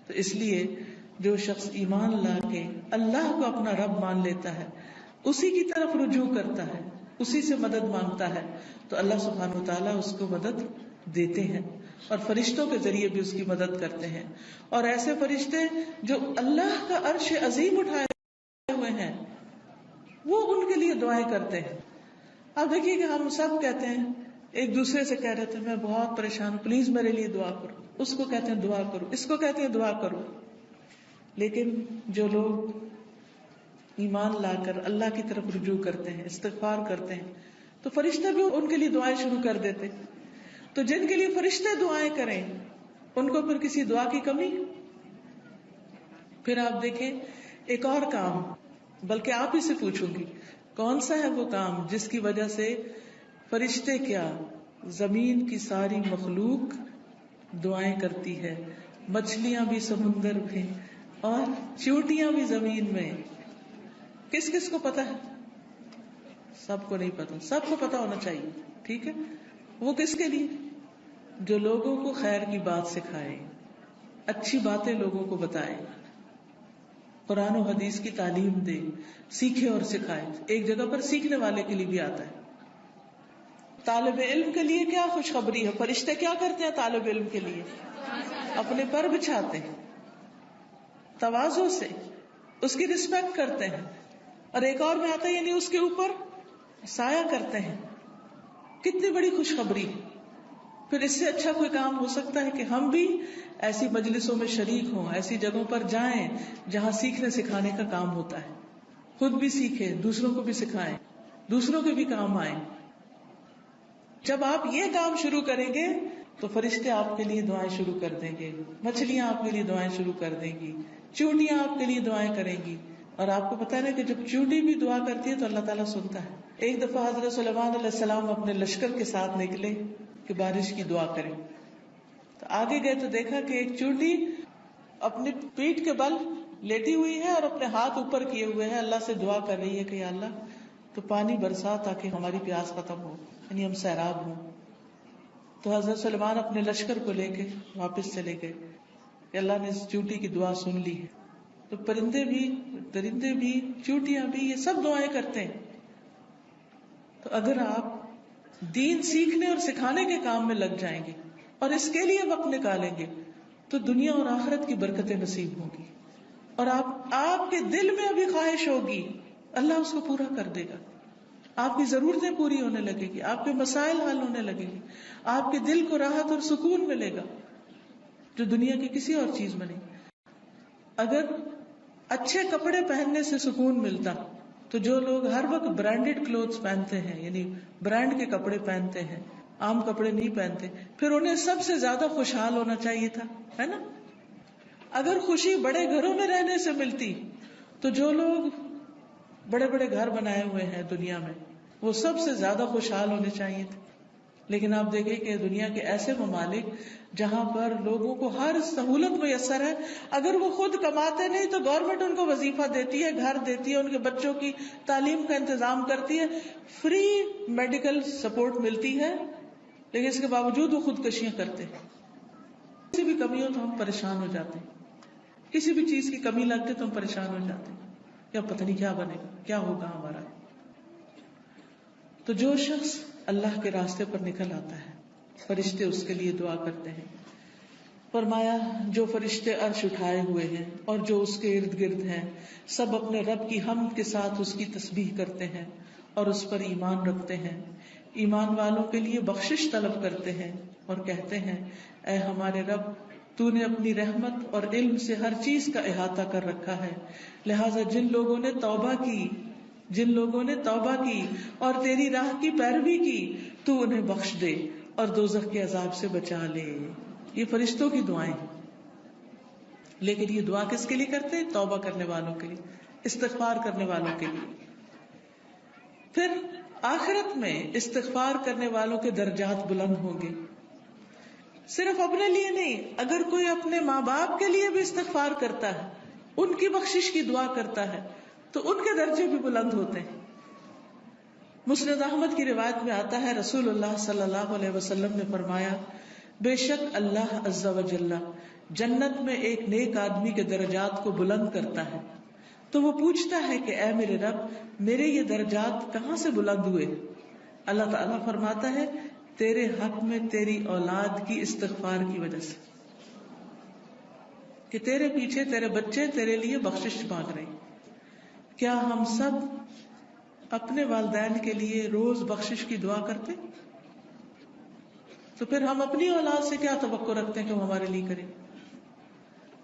تو اس لیے جو شخص ایمان لا کے اللہ کو اپنا رب مان لیتا ہے، اسی کی طرف رجوع کرتا ہے، اسی سے مدد مانگتا ہے، تو اللہ سبحانہ و تعالیٰ اس کو مدد دیتے ہیں اور فرشتوں کے ذریعے بھی اس کی مدد کرتے ہیں. اور ایسے فرشتے جو اللہ کا عرش عظیم اٹھائے ہوئے ہیں وہ ان کے لیے دعائیں کرتے ہیں. آپ دیکھیے کہ ہم سب کہتے ہیں، ایک دوسرے سے کہہ رہے تھے میں بہت پریشان ہوں، پلیز میرے لیے دعا کرو، اس کو کہتے ہیں دعا کرو، اس کو کہتے ہیں دعا کرو. لیکن جو لوگ ایمان لا کر اللہ کی طرف رجوع کرتے ہیں، استغفار کرتے ہیں، تو فرشتے بھی ان کے لیے دعائیں شروع کر دیتے. تو جن کے لیے فرشتے دعائیں کریں ان کو پھر کسی دعا کی کمی. پھر آپ دیکھیں ایک اور کام، بلکہ آپ ہی سے پوچھوں گی کون سا ہے وہ کام جس کی وجہ سے فرشتے کیا زمین کی ساری مخلوق دعائیں کرتی ہے، مچھلیاں بھی سمندر میں اور چیونٹیاں بھی زمین میں. کس کس کو پتا ہے؟ سب کو نہیں پتا، سب کو پتا ہونا چاہیے. ٹھیک ہے، وہ کس کے لیے؟ جو لوگوں کو خیر کی بات سکھائے، اچھی باتیں لوگوں کو بتائے، قرآن و حدیث کی تعلیم دے، سیکھے اور سکھائے. ایک جگہ پر سیکھنے والے کے لیے بھی آتا ہے. طالب علم کے لیے کیا خوشخبری ہے، فرشتے کیا کرتے ہیں طالب علم کے لیے؟ اپنے پر بچھاتے ہیں، تواضع سے اس کی رسپیکٹ کرتے ہیں. اور ایک اور میں آتا ہے یعنی اس کے اوپر سایہ کرتے ہیں. کتنی بڑی خوشخبری. پھر اس سے اچھا کوئی کام ہو سکتا ہے کہ ہم بھی ایسی مجلسوں میں شریک ہوں، ایسی جگہوں پر جائیں جہاں سیکھنے سکھانے کا کام ہوتا ہے. خود بھی سیکھیں، دوسروں کو بھی سکھائیں، دوسروں کے بھی کام آئیں. جب آپ یہ کام شروع کریں گے تو فرشتے آپ کے لیے دعائیں شروع کر دیں گے، مچھلیاں آپ کے لیے دعائیں شروع کر دیں گی، چیونٹیاں آپ کے لیے دعائیں کریں گی. اور آپ کو پتا ہے کہ جب چیونٹی بھی دعا کرتی ہے تو اللہ تعالیٰ سنتا ہے. ایک دفعہ حضرت سلیمان علیہ السلام اپنے لشکر کے ساتھ نکلے کہ بارش کی دعا کریں. تو آگے گئے تو دیکھا کہ ایک چیونٹی اپنی پیٹھ کے بل لیٹی ہوئی ہے اور اپنے ہاتھ اوپر کیے ہوئے ہیں، اللہ سے دعا کر رہی ہے کہ یا اللہ تو پانی برسا تاکہ ہماری پیاس ختم ہو، یعنی ہم سیراب ہوں. تو حضرت سلیمان اپنے لشکر کو لے کے واپس چلے گئے کہ اللہ نے اس چیونٹی کی دعا سن لی ہے. تو پرندے بھی، درندے بھی، چیونٹیاں بھی، یہ سب دعائیں کرتے ہیں. تو اگر آپ دین سیکھنے اور سکھانے کے کام میں لگ جائیں گے اور اس کے لیے وقت نکالیں گے تو دنیا اور آخرت کی برکتیں نصیب ہوں گی. اور آپ کے دل میں ابھی خواہش ہوگی اللہ اس کو پورا کر دے گا. آپ کی ضرورتیں پوری ہونے لگے گی، آپ کے مسائل حل ہونے لگے گی، آپ کے دل کو راحت اور سکون ملے گا جو دنیا کی کسی اور چیز میں نہیں. اگر اچھے کپڑے پہننے سے سکون ملتا تو جو لوگ ہر وقت برانڈیڈ کلوتھس پہنتے ہیں، یعنی برانڈ کے کپڑے پہنتے ہیں، عام کپڑے نہیں پہنتے، پھر انہیں سب سے زیادہ خوشحال ہونا چاہیے تھا، ہے نا؟ اگر خوشی بڑے گھروں میں رہنے سے ملتی تو جو لوگ بڑے بڑے گھر بنائے ہوئے ہیں دنیا میں وہ سب سے زیادہ خوشحال ہونے چاہیے تھے. لیکن آپ دیکھیں کہ دنیا کے ایسے ممالک جہاں پر لوگوں کو ہر سہولت میسر ہے، اگر وہ خود کماتے نہیں تو گورنمنٹ ان کو وظیفہ دیتی ہے، گھر دیتی ہے، ان کے بچوں کی تعلیم کا انتظام کرتی ہے، فری میڈیکل سپورٹ ملتی ہے، لیکن اس کے باوجود وہ خودکشیاں کرتے ہیں. کسی بھی کمی ہو تو ہم پریشان ہو جاتے ہیں، کسی بھی چیز کی کمی لگتی تو ہم پریشان ہو جاتے ہیں، یا پتہ نہیں کیا بنے گا، کیا ہوگا ہمارا. تو جو شخص اللہ کے راستے پر نکل آتا ہے فرشتے اس کے لیے دعا کرتے ہیں. فرمایا جو فرشتے عرش اٹھائے ہوئے ہیں اور جو اس کے ارد گرد ہیں سب اپنے رب کی حمد کے ساتھ اس کی تسبیح کرتے ہیں اور اس پر ایمان رکھتے ہیں. ایمان والوں کے لیے بخشش طلب کرتے ہیں اور کہتے ہیں اے ہمارے رب تو نے اپنی رحمت اور علم سے ہر چیز کا احاطہ کر رکھا ہے، لہٰذا جن لوگوں نے توبہ کی اور تیری راہ کی پیروی کی تو انہیں بخش دے اور دوزخ کے عذاب سے بچا لے. یہ فرشتوں کی دعائیں ہیں، لیکن یہ دعا کس کے لیے کرتے ہیں؟ توبہ کرنے والوں کے لیے، استغفار کرنے والوں کے لیے. پھر آخرت میں استغفار کرنے والوں کے درجات بلند ہوں گے. صرف اپنے لیے نہیں، اگر کوئی اپنے ماں باپ کے لیے بھی استغفار کرتا ہے، ان کی بخشش کی دعا کرتا ہے تو ان کے درجے بھی بلند ہوتے ہیں. مسند احمد کی روایت میں آتا ہے رسول اللہ صلی اللہ علیہ وسلم نے فرمایا بے شک اللہ عز و جل جنت میں ایک نیک آدمی کے درجات کو بلند کرتا ہے تو وہ پوچھتا ہے کہ اے میرے رب میرے یہ درجات کہاں سے بلند ہوئے؟ اللہ تعالیٰ فرماتا ہے تیرے حق میں تیری اولاد کی استغفار کی وجہ سے، کہ تیرے پیچھے تیرے بچے تیرے لیے بخشش مانگ رہے ہیں۔ کیا ہم سب اپنے والدین کے لیے روز بخشش کی دعا کرتے؟ تو پھر ہم اپنی اولاد سے کیا توقع رکھتے ہیں کہ وہ ہمارے لیے کرے؟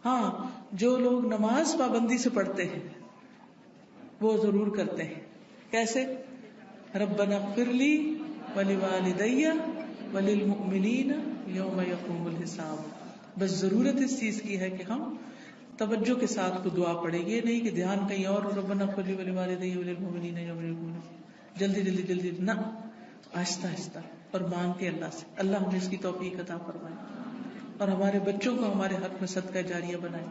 ہاں، جو لوگ نماز پابندی سے پڑھتے ہیں وہ ضرور کرتے ہیں۔ کیسے؟ ربنا اغفر لی ولوالدی وللمؤمنین یوم یقوم الحساب۔ بس ضرورت اس چیز کی ہے کہ ہم توجہ کے ساتھ کو دعا پڑھیں، یہ نہیں کہ دھیان کہیں اور، ربنا اغفر لی ولوالدی وللمؤمنین یوم یقوم الحساب، جلدی جلدی جلدی نہ، آہستہ آہستہ اور مانگ کے اللہ سے۔ اللہ ہمیں اس کی توفیق عطا فرمائے اور ہمارے بچوں کو ہمارے حق میں صدقہ جاریہ بنائے۔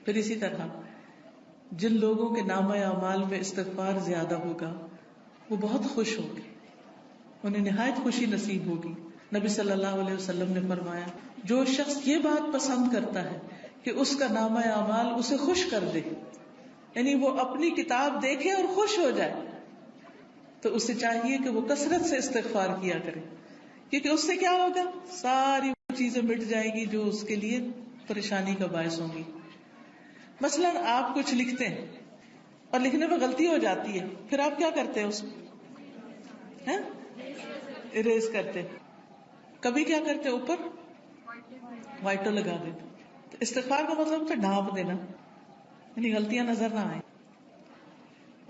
پھر اسی طرح جن لوگوں کے نامہ اعمال میں استغفار زیادہ ہوگا وہ بہت خوش ہوں گے، انہیں نہایت خوشی نصیب ہوگی۔ نبی صلی اللہ علیہ وسلم نے فرمایا جو شخص یہ بات پسند کرتا ہے کہ اس کا نامہ اعمال اسے خوش کر دے، یعنی وہ اپنی کتاب دیکھے اور خوش ہو جائے، تو اسے چاہیے کہ وہ کثرت سے استغفار کیا کرے، کیونکہ اس سے کیا ہوگا، ساری وہ چیزیں مٹ جائیں گی جو اس کے لیے پریشانی کا باعث ہوں گی۔ مثلا آپ کچھ لکھتے ہیں اور لکھنے میں غلطی ہو جاتی ہے، پھر آپ کیا کرتے ہیں؟ اس کو اریز کرتے ہیں، کبھی کیا کرتے ہیں اوپر وائٹو لگا دیتے۔ تو استغفار کا مطلب ہوتا ہے ڈھانپ دینا، یعنی غلطیاں نظر نہ آئیں۔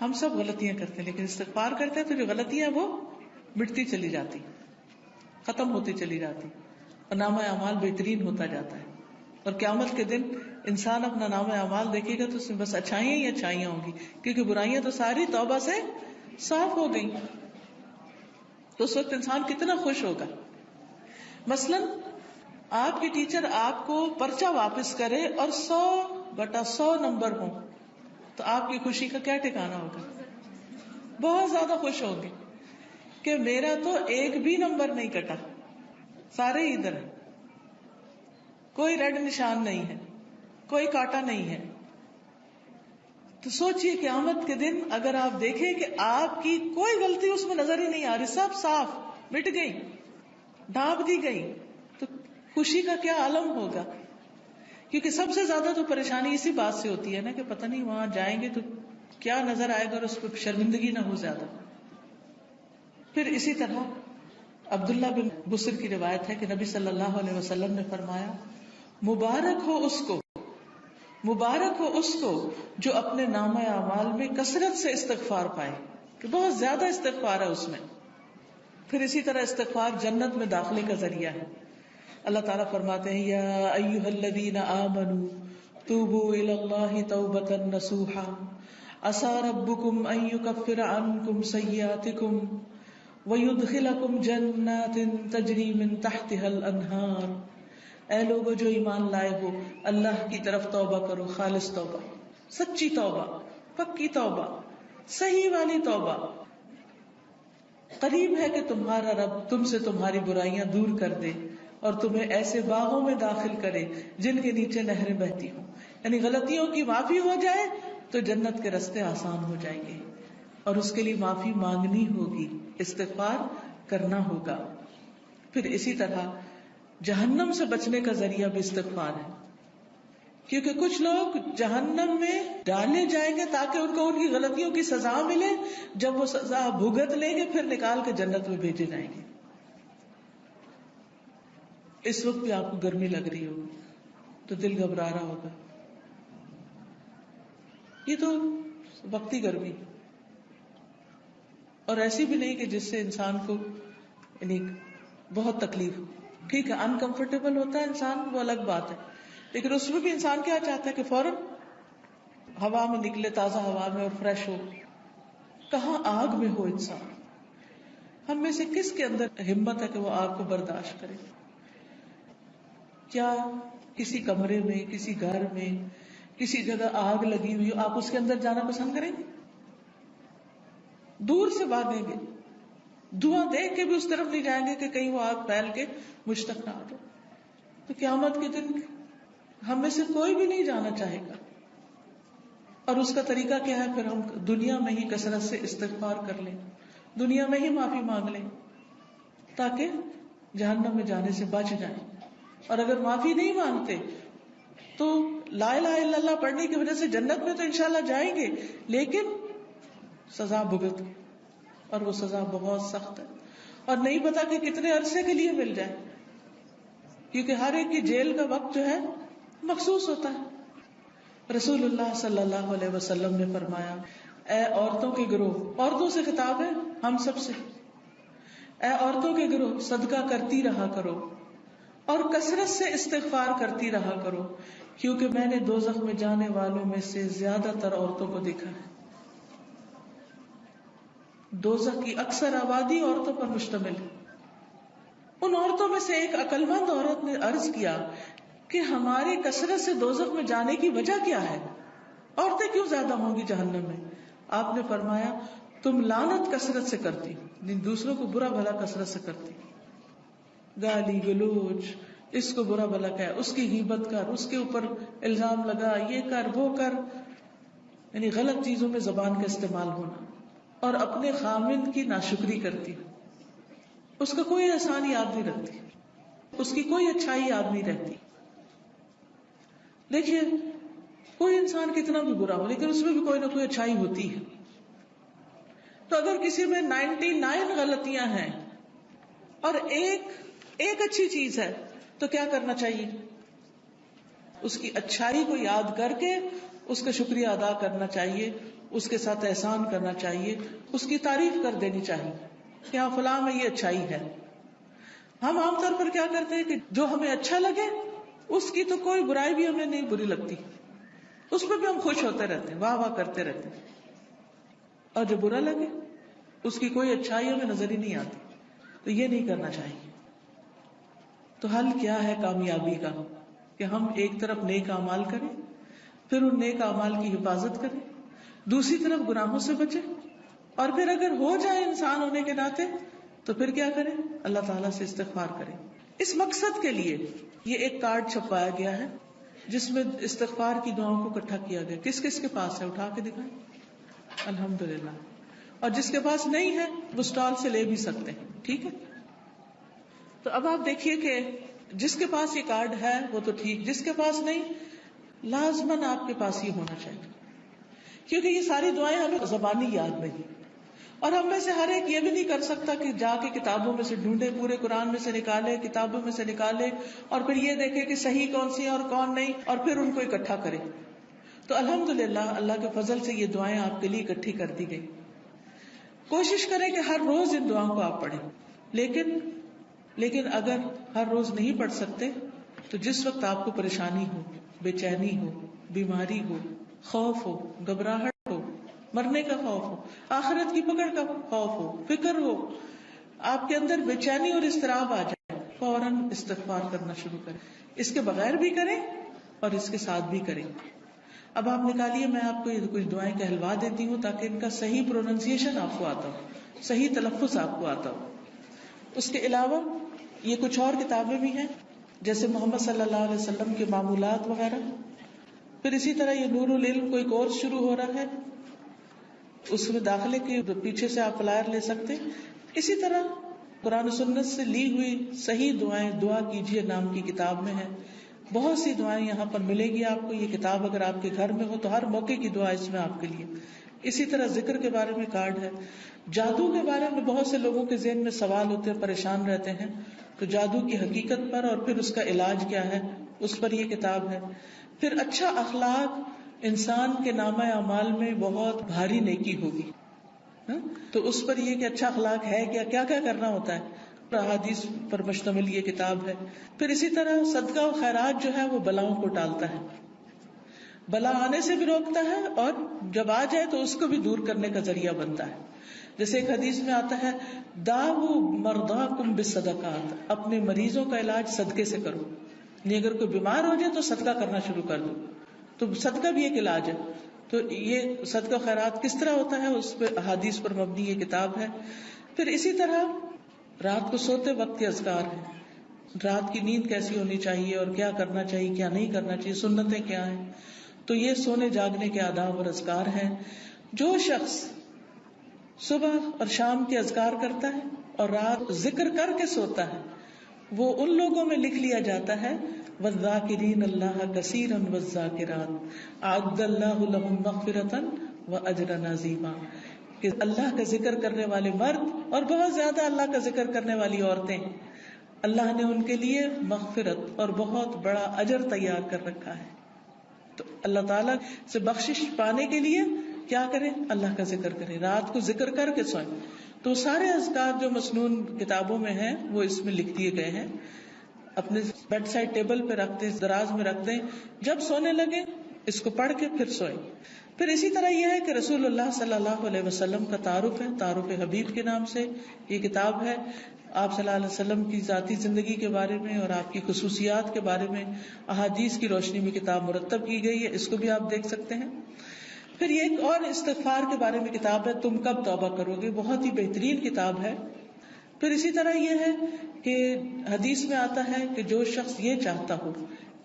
ہم سب غلطیاں کرتے ہیں لیکن استغفار کرتے ہیں تو جو غلطیاں وہ مٹتی چلی جاتی، ختم ہوتی چلی جاتی اور نامہ اعمال بہترین ہوتا جاتا ہے۔ اور قیامت کے دن انسان اپنا نامہ اعمال دیکھے گا تو اس میں بس اچھائیاں ہی اچھائیاں ہوں گی، کیونکہ برائیاں تو ساری توبہ سے صاف ہو گئی، تو اس وقت انسان کتنا خوش ہوگا۔ مثلا آپ کے ٹیچر آپ کو پرچہ واپس کرے اور 100/100 نمبر ہوں تو آپ کی خوشی کا کیا ٹھکانا ہوگا؟ بہت زیادہ خوش ہوں گے کہ میرا تو ایک بھی نمبر نہیں کٹا، سارے ہی ادھر ہیں، کوئی ریڈ نشان نہیں ہے، کوئی کاٹا نہیں ہے۔ تو سوچئے قیامت کے دن اگر آپ دیکھیں کہ آپ کی کوئی غلطی اس میں نظر ہی نہیں آ رہی، سب صاف مٹ گئی، ڈھانپ دی گئی، تو خوشی کا کیا عالم ہوگا۔ کیونکہ سب سے زیادہ تو پریشانی اسی بات سے ہوتی ہے نا کہ پتہ نہیں وہاں جائیں گے تو کیا نظر آئے گا اور اس پہ شرمندگی نہ ہو زیادہ۔ پھر اسی طرح عبداللہ بن بصر کی روایت ہے کہ نبی صلی اللہ علیہ وسلم نے فرمایا مبارک ہو اس کو جو اپنے نامہ اعمال میں کثرت سے استغفار پائے، کہ بہت زیادہ استغفار ہے اس میں۔ پھر اسی طرح استغفار جنت میں داخلے کا ذریعہ ہے۔ اللہ تعالیٰ فرماتے ہیں یا ایھا الذین آمنوا توبوا الی اللہ توبۃ نصوحا عسى ربکم ان یکفر عنکم سیئاتکم وَيُدْخِلَكُمْ جَنَّاتٍ تَجْرِي مِن تَحْتِهَا الْأَنْهَارُ، اے لوگو جو ایمان لائے ہو اللہ کی طرف توبہ کرو، خالص توبہ، سچی توبہ، پکی توبہ، صحیح والی توبہ۔ قریب ہے کہ تمہارا رب تم سے تمہاری برائیاں دور کر دے اور تمہیں ایسے باغوں میں داخل کرے جن کے نیچے نہریں بہتی ہوں، یعنی غلطیوں کی معافی ہو جائے تو جنت کے راستے آسان ہو جائیں گے، اور اس کے لیے معافی مانگنی ہوگی، استغفار کرنا ہوگا۔ پھر اسی طرح جہنم سے بچنے کا ذریعہ بھی استغفار ہے، کیونکہ کچھ لوگ جہنم میں ڈالے جائیں گے تاکہ ان کو ان کی غلطیوں کی سزا ملے، جب وہ سزا بھگت لیں گے پھر نکال کے جنت میں بھیجے جائیں گے۔ اس وقت بھی آپ کو گرمی لگ رہی ہوگی تو دل گھبرا رہا ہوگا، یہ تو وقتی گرمی، اور ایسی بھی نہیں کہ جس سے انسان کو یعنی بہت تکلیف ہو۔ ٹھیک ہے انکمفرٹیبل ہوتا ہے انسان، وہ الگ بات ہے، لیکن اس میں بھی انسان کیا چاہتا ہے کہ فوراً ہوا میں نکلے، تازہ ہوا میں اور فریش ہو۔ کہاں آگ میں ہو انسان، ہم میں سے کس کے اندر ہمت ہے کہ وہ آگ کو برداشت کرے؟ کیا کسی کمرے میں، کسی گھر میں، کسی جگہ آگ لگی ہوئی ہو، آپ اس کے اندر جانا پسند کریں گے؟ دور سے بھاگیں گے، دھواں دیکھ کے بھی اس طرف نہیں جائیں گے کہ کہیں وہ آگ پھیل کے مجھ تک نہ آ جائے۔ تو قیامت کے دن ہم میں سے کوئی بھی نہیں جانا چاہے گا. اور اس کا طریقہ کیا ہے؟ پھر ہم دنیا میں ہی کثرت سے استغفار کر لیں, دنیا میں ہی معافی مانگ لیں تاکہ جہنم میں جانے سے بچ جائیں. اور اگر معافی نہیں مانگتے تو لا الہ الا اللہ پڑھنے کی وجہ سے جنت میں تو انشاءاللہ جائیں گے, لیکن سزا بھگت, اور وہ سزا بہت سخت ہے, اور نہیں پتا کہ کتنے عرصے کے لیے مل جائے, کیونکہ ہر ایک کی جیل کا وقت جو ہے مخصوص ہوتا ہے. رسول اللہ صلی اللہ علیہ وسلم نے فرمایا, اے عورتوں کے گروہ, عورتوں سے خطاب ہے ہم سب سے, اے عورتوں کے گروہ صدقہ کرتی رہا کرو اور کثرت سے استغفار کرتی رہا کرو, کیونکہ میں نے دوزخ میں جانے والوں میں سے زیادہ تر عورتوں کو دیکھا ہے. دوزخ کی اکثر آبادی عورتوں پر مشتمل ہے. ان عورتوں میں سے ایک عقل مند عورت نے عرض کیا کہ ہماری کثرت سے دوزخ میں جانے کی وجہ کیا ہے؟ عورتیں کیوں زیادہ ہوں گی جہنم میں؟ آپ نے فرمایا, تم لعنت کثرت سے کرتی, دوسروں کو برا بھلا کثرت سے کرتی, گالی گلوچ, اس کو برا بھلا کہہ, اس کی غیبت کر, اس کے اوپر الزام لگا, یہ کر وہ کر, یعنی غلط چیزوں میں زبان کا استعمال ہونا, اور اپنے خامند کی ناشکری کرتی, اس کا کوئی احسان یاد نہیں رکھتی, اس کی کوئی اچھائی یاد نہیں رہتی. دیکھیے کوئی انسان کتنا بھی برا ہو لیکن اس میں بھی کوئی نہ کوئی اچھائی ہوتی ہے. تو اگر کسی میں 99 غلطیاں ہیں اور ایک اچھی چیز ہے تو کیا کرنا چاہیے؟ اس کی اچھائی کو یاد کر کے اس کا شکریہ ادا کرنا چاہیے, اس کے ساتھ احسان کرنا چاہیے, اس کی تعریف کر دینی چاہیے کہ ہاں فلاں میں یہ اچھائی ہے. ہم عام طور پر کیا کرتے ہیں کہ جو ہمیں اچھا لگے اس کی تو کوئی برائی بھی ہمیں نہیں بری لگتی, اس پہ بھی ہم خوش ہوتے رہتے ہیں, واہ واہ کرتے رہتے ہیں, اور جو برا لگے اس کی کوئی اچھائی ہمیں نظر ہی نہیں آتی. تو یہ نہیں کرنا چاہیے. تو حل کیا ہے کامیابی کا؟ کہ ہم ایک طرف نیک اعمال کریں, پھر ان نیک اعمال کی حفاظت کریں, دوسری طرف گناہوں سے بچیں, اور پھر اگر ہو جائے انسان ہونے کے ناطے تو پھر کیا کریں؟ اللہ تعالیٰ سے استغفار کریں. اس مقصد کے لیے یہ ایک کارڈ چھپوایا گیا ہے جس میں استغفار کی دعاؤں کو اکٹھا کیا گیا. کس کس کے پاس ہے؟ اٹھا کے دکھائیں. الحمدللہ. اور جس کے پاس نہیں ہے وہ اسٹال سے لے بھی سکتے ہیں, ٹھیک ہے. تو اب آپ دیکھیے کہ جس کے پاس یہ کارڈ ہے وہ تو ٹھیک, جس کے پاس نہیں لازماً آپ کے پاس ہی ہونا چاہیے, کیونکہ یہ ساری دعائیں ہمیں زبانی یاد نہیں, اور ہم میں سے ہر ایک یہ بھی نہیں کر سکتا کہ جا کے کتابوں میں سے ڈھونڈے, پورے قرآن میں سے نکالے, کتابوں میں سے نکالے, اور پھر یہ دیکھے کہ صحیح کون سی ہے اور کون نہیں, اور پھر ان کو اکٹھا کرے. تو الحمدللہ اللہ کے فضل سے یہ دعائیں آپ کے لیے اکٹھی کر دی گئی. کوشش کریں کہ ہر روز ان دعاؤں کو آپ پڑھیں, لیکن اگر ہر روز نہیں پڑھ سکتے تو جس وقت آپ کو پریشانی ہو, بے چینی ہو, بیماری ہو, خوف ہو, گھبراہٹ ہو, مرنے کا خوف ہو, آخرت کی پکڑ کا خوف ہو, فکر ہو, آپ کے اندر بے چینی اور اضطراب آ جائے, فوراً استغفار کرنا شروع کریں. اس کے بغیر بھی کریں اور اس کے ساتھ بھی کریں. اب آپ نکالیے, میں آپ کو یہ کچھ دعائیں کہلوا دیتی ہوں تاکہ ان کا صحیح پروننسیشن آپ کو آتا ہو, صحیح تلفظ آپ کو آتا ہو. اس کے علاوہ یہ کچھ اور کتابیں بھی ہیں جیسے محمد صلی اللہ علیہ وسلم کے معمولات وغیرہ. پھر اسی طرح یہ نور العلم کوئی کورس شروع ہو رہا ہے, اس میں داخلے کے پیچھے سے آپ فلائر لے سکتے. اسی طرح قرآن و سنت سے لی ہوئی صحیح دعائیں دعا کیجیے نام کی کتاب میں ہے. بہت سی دعائیں یہاں پر ملے گی آپ کو. یہ کتاب اگر آپ کے گھر میں ہو تو ہر موقع کی دعا اس میں آپ کے لیے. اسی طرح ذکر کے بارے میں کارڈ ہے. جادو کے بارے میں بہت سے لوگوں کے ذہن میں سوال ہوتے ہیں, پریشان رہتے ہیں, تو جادو کی حقیقت پر اور پھر اس کا علاج کیا ہے اس پر یہ کتاب ہے. پھر اچھا اخلاق انسان کے نامہ اعمال میں بہت بھاری نیکی ہوگی, تو اس پر یہ کہ اچھا اخلاق ہے کیا, کیا کیا کرنا ہوتا ہے, احادیث پر مشتمل یہ کتاب ہے. پھر اسی طرح صدقہ و خیرات جو ہے وہ بلاؤں کو ٹالتا ہے, بلا آنے سے بھی روکتا ہے, اور جب آ جائے تو اس کو بھی دور کرنے کا ذریعہ بنتا ہے. جیسے ایک حدیث میں آتا ہے, داؤ مرضاکم بالصدقات, اپنے مریضوں کا علاج صدقے سے کرو. نہیں اگر کوئی بیمار ہو جائے تو صدقہ کرنا شروع کر دو, تو صدقہ بھی ایک علاج ہے. تو یہ صدقہ خیرات کس طرح ہوتا ہے اس پہ احادیث پر مبنی یہ کتاب ہے. پھر اسی طرح رات کو سوتے وقت کے اذکار ہیں, رات کی نیند کیسی ہونی چاہیے اور کیا کرنا چاہیے کیا نہیں کرنا چاہیے، سنتیں کیا ہیں. تو یہ سونے جاگنے کے آداب اور اذکار ہیں. جو شخص صبح اور شام کے اذکار کرتا ہے اور رات ذکر کر کے سوتا ہے وہ ان لوگوں میں لکھ لیا جاتا ہے والذاکرین اللہ کثیرا والذاکرات اعد اللہ لهم مغفرۃ واجرا عظیما، کہ اللہ کا ذکر کرنے والے مرد اور بہت زیادہ اللہ کا ذکر کرنے والی عورتیں، اللہ نے ان کے لیے مغفرت اور بہت بڑا اجر تیار کر رکھا ہے. تو اللہ تعالیٰ سے بخشش پانے کے لیے کیا کریں؟ اللہ کا ذکر کریں، رات کو ذکر کر کے سوئیں. تو سارے اذکار جو مسنون کتابوں میں ہیں وہ اس میں لکھ دیے گئے ہیں. اپنے بیڈ سائڈ ٹیبل پہ رکھ دیں، دراز میں رکھ دیں، جب سونے لگے اس کو پڑھ کے پھر سوئیں. پھر اسی طرح یہ ہے کہ رسول اللہ صلی اللہ علیہ وسلم کا تعارف ہے، تعارف حبیب کے نام سے یہ کتاب ہے. آپ صلی اللہ علیہ وسلم کی ذاتی زندگی کے بارے میں اور آپ کی خصوصیات کے بارے میں احادیث کی روشنی میں کتاب مرتب کی گئی ہے، اس کو بھی آپ دیکھ سکتے ہیں. پھر یہ ایک اور استغفار کے بارے میں کتاب ہے، تم کب توبہ کرو گے، بہت ہی بہترین کتاب ہے. پھر اسی طرح یہ ہے کہ حدیث میں آتا ہے کہ جو شخص یہ چاہتا ہو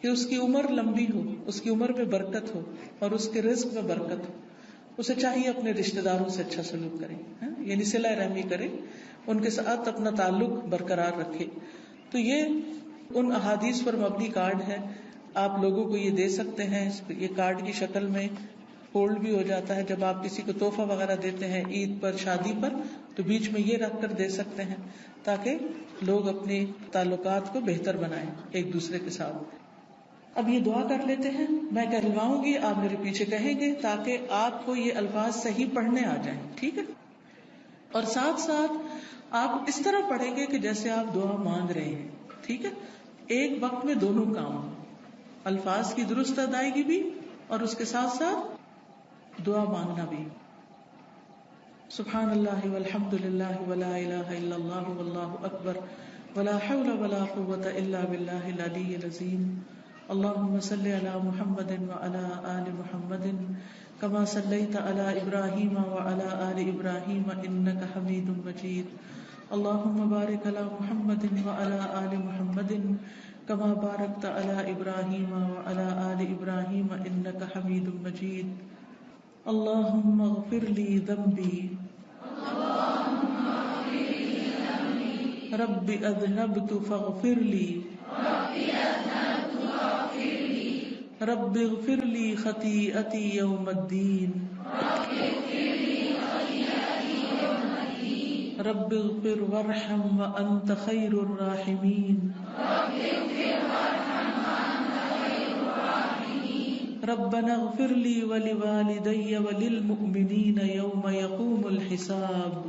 کہ اس کی عمر لمبی ہو، اس کی عمر میں برکت ہو اور اس کے رزق میں برکت ہو، اسے چاہیے اپنے رشتہ داروں سے اچھا سلوک کرے، یعنی صلہ رحمی کرے، ان کے ساتھ اپنا تعلق برقرار رکھے. تو یہ ان احادیث پر مبنی کارڈ ہے، آپ لوگوں کو یہ دے سکتے ہیں. یہ کارڈ کی شکل میں فولڈ بھی ہو جاتا ہے، جب آپ کسی کو تحفہ وغیرہ دیتے ہیں عید پر، شادی پر، تو بیچ میں یہ رکھ کر دے سکتے ہیں تاکہ لوگ اپنے تعلقات کو بہتر بنائیں ایک دوسرے کے ساتھ. اب یہ دعا کر لیتے ہیں، میں کہلواؤں گی، آپ میرے پیچھے کہیں گے تاکہ آپ کو یہ الفاظ صحیح پڑھنے آ جائیں، ٹھیک ہے؟ اور ساتھ ساتھ آپ اس طرح پڑھیں گے کہ جیسے آپ دعا مانگ رہے ہیں، ٹھیک ہے؟ ایک وقت میں دونوں کام، الفاظ کی درست ادائیگی بھی اور اس کے ساتھ ساتھ دعا مانگنا بھی. سبحان اللہ والحمد للہ ولا الہ الا اللہ واللہ اکبر ولا حول ولا قوة الا باللہ العلی العظیم. اللہم صل علی محمد وعلی آل محمد كما صلیت علی ابراہیم وعلی آل ابراہیم انک حمید مجید. اللہم بارک علی محمد وعلی آل محمد كما بارکت علی ابراہیم وعلی آل ابراہیم انک حمید مجید. اللہم اغفر لی ذنبی رب اذنبت فاغفر لی رب اغفر لی خطیئتی یوم الدین رب اغفر وارحم وانت خیر الراحمین ربنا اغفر لی ولوالدی وللمؤمنین یوم یقوم الحساب.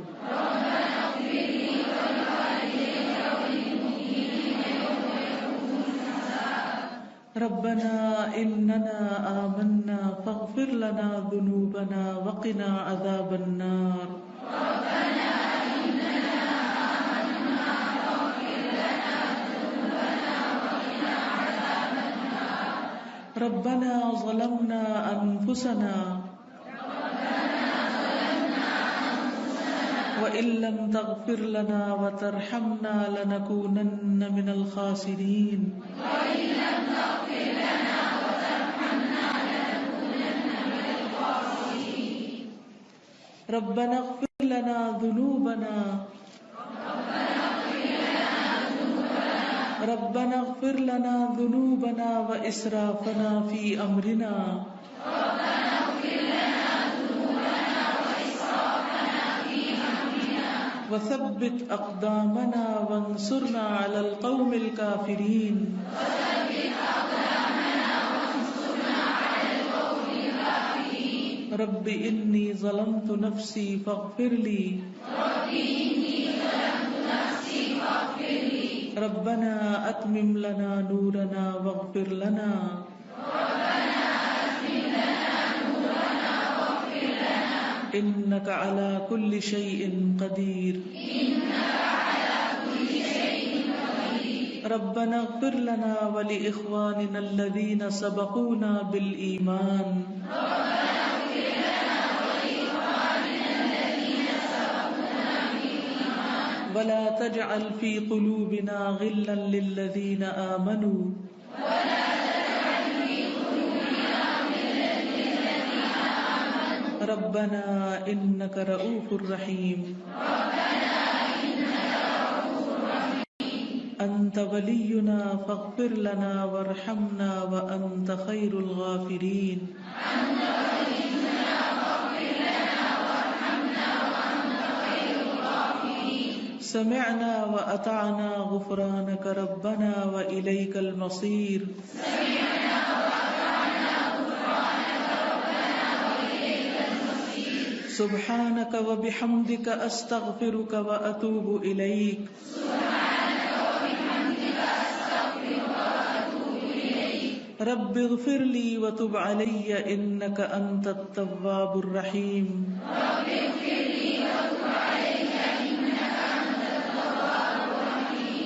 ربنا اننا آمنا فاغفر لنا ذنوبنا وقنا عذاب النار. ربنا ظلمنا انفسنا وإن لم تغفر لنا وترحمنا لنكونن من الخاسرين. ربنا اغفر لنا ذنوبنا ربنا اغفر لنا ذنوبنا وإسرافنا في أمرنا وثبت أقدامنا وانصرنا على القوم الكافرين. رب إني ظلمت نفسي فاغفر لي ربنا أتمم لنا نورنا واغفر لنا إنك على كل شيء قدير. ربنا اغفر لنا ولإخواننا الذين سبقونا بالإيمان ولا تجعل في قلوبنا غلا للذين آمنوا ربنا إنك رؤوف رحيم أنت ولينا فاغفر لنا وارحمنا وأنت خير الغافرين سمعنا وأطعنا غفرانك ربنا وإليك المصير سبحانك وبحمدك أستغفرك وأتوب إليك رب اغفر لي وتب علي إنك أنت التواب الرحيم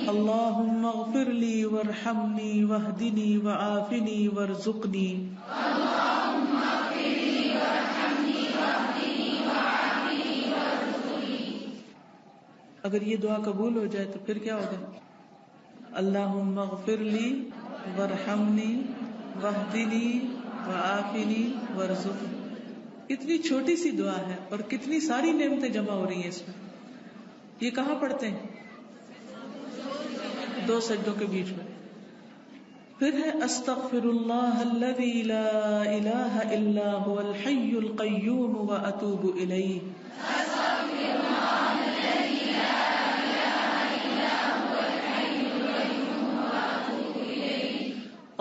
اللهم اغفر لي وارحمني واهدني وعافني وارزقني اگر یہ دعا قبول ہو جائے تو پھر کیا ہوگا؟ اللہم اغفر لی وارحمنی واہدنی وعافنی وارزقنی. کتنی چھوٹی سی دعا ہے اور کتنی ساری نعمتیں جمع ہو رہی ہیں اس میں. یہ کہاں پڑھتے ہیں؟ 2 سجدوں کے بیچ میں. پھر ہے استغفر اللہ الذی لا الہ الا هو الحی القیوم واتوب الیہ.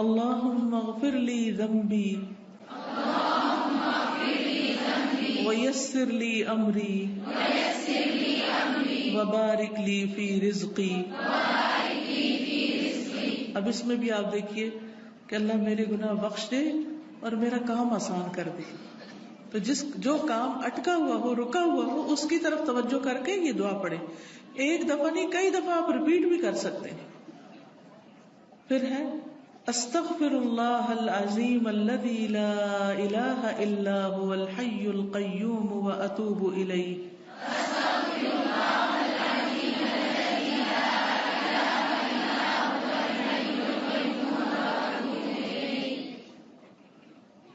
اللہم اغفر لی ذنبی ویسر لی امری وبارک لی فی رزقی. اب اس میں بھی آپ دیکھیے کہ اللہ میرے گناہ بخش دے اور میرا کام آسان کر دے. تو جو کام اٹکا ہوا ہو، رکا ہوا ہو، اس کی طرف توجہ کر کے یہ دعا پڑھے. ایک دفعہ نہیں، کئی دفعہ آپ ریپیٹ بھی کر سکتے ہیں. پھر ہے استغفر اللہ العظیم الذی لا الہ الا هو الحی القیوم واتوب الیہ.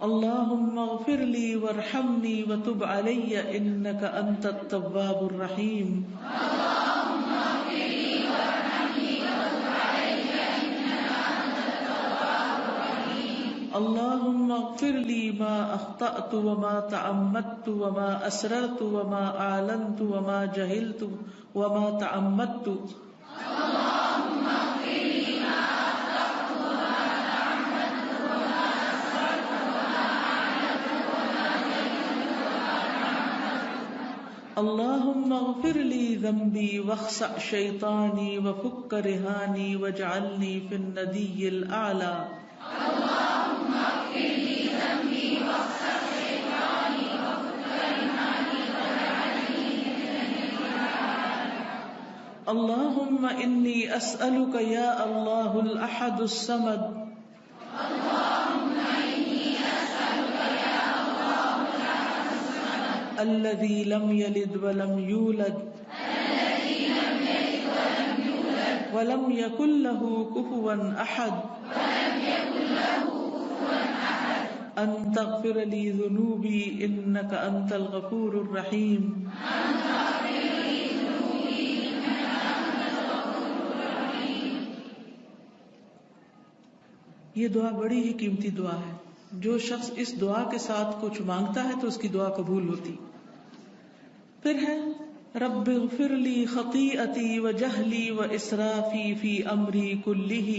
اللہم اغفر لی وارحمنی وتب علی انک انت التواب الرحیم. اللہم اغفر لی ما اخطأت وما تعمدت وما اسررت وما اعلنت وما جہلت وما تعمدت. اللہم اغفر لی ذنبی واخسأ شیطانی وفک رہانی واجعلنی فی الندی الاعلی. اللہم انی اسألک یا اللہ الاحد الصمد الذی لم یلد ولم یولد ولم یکن له کفوا احد ان تغفر لی ذنوبی انک انت الغفور الرحیم. یہ دعا بڑی ہی قیمتی دعا ہے. جو شخص اس دعا کے ساتھ کچھ مانگتا ہے تو اس کی دعا قبول ہوتی. پھر ہے رب اغفر لی خطیئتی وجہلی واسرافی فی امری کلہ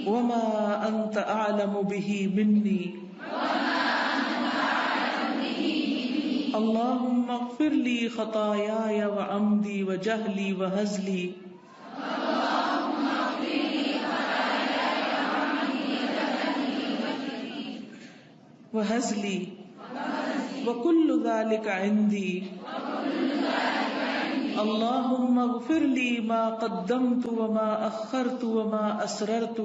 وما انت اعلم بہ منی. اللہم اغفر لی خطایای وعمدی وجہلی وہزلی وہزلی وکل ذلک عندی. اللہم اغفر لی ما قدمت وما اخرت وما اسررت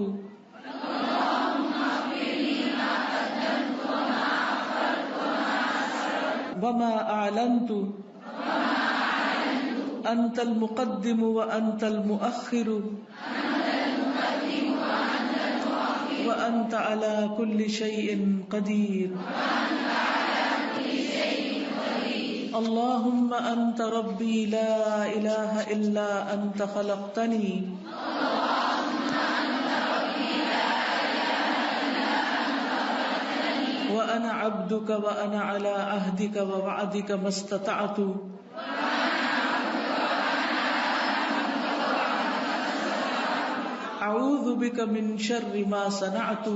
وما أعلنت أنت المقدم وأنت المؤخر وأنت على كل شيء قدير اللهم أنت ربي لا إله إلا أنت خلقتني وأنا عبدك وأنا على عهدك ووعدك ما استطعت أعوذ بك من شر ما صنعت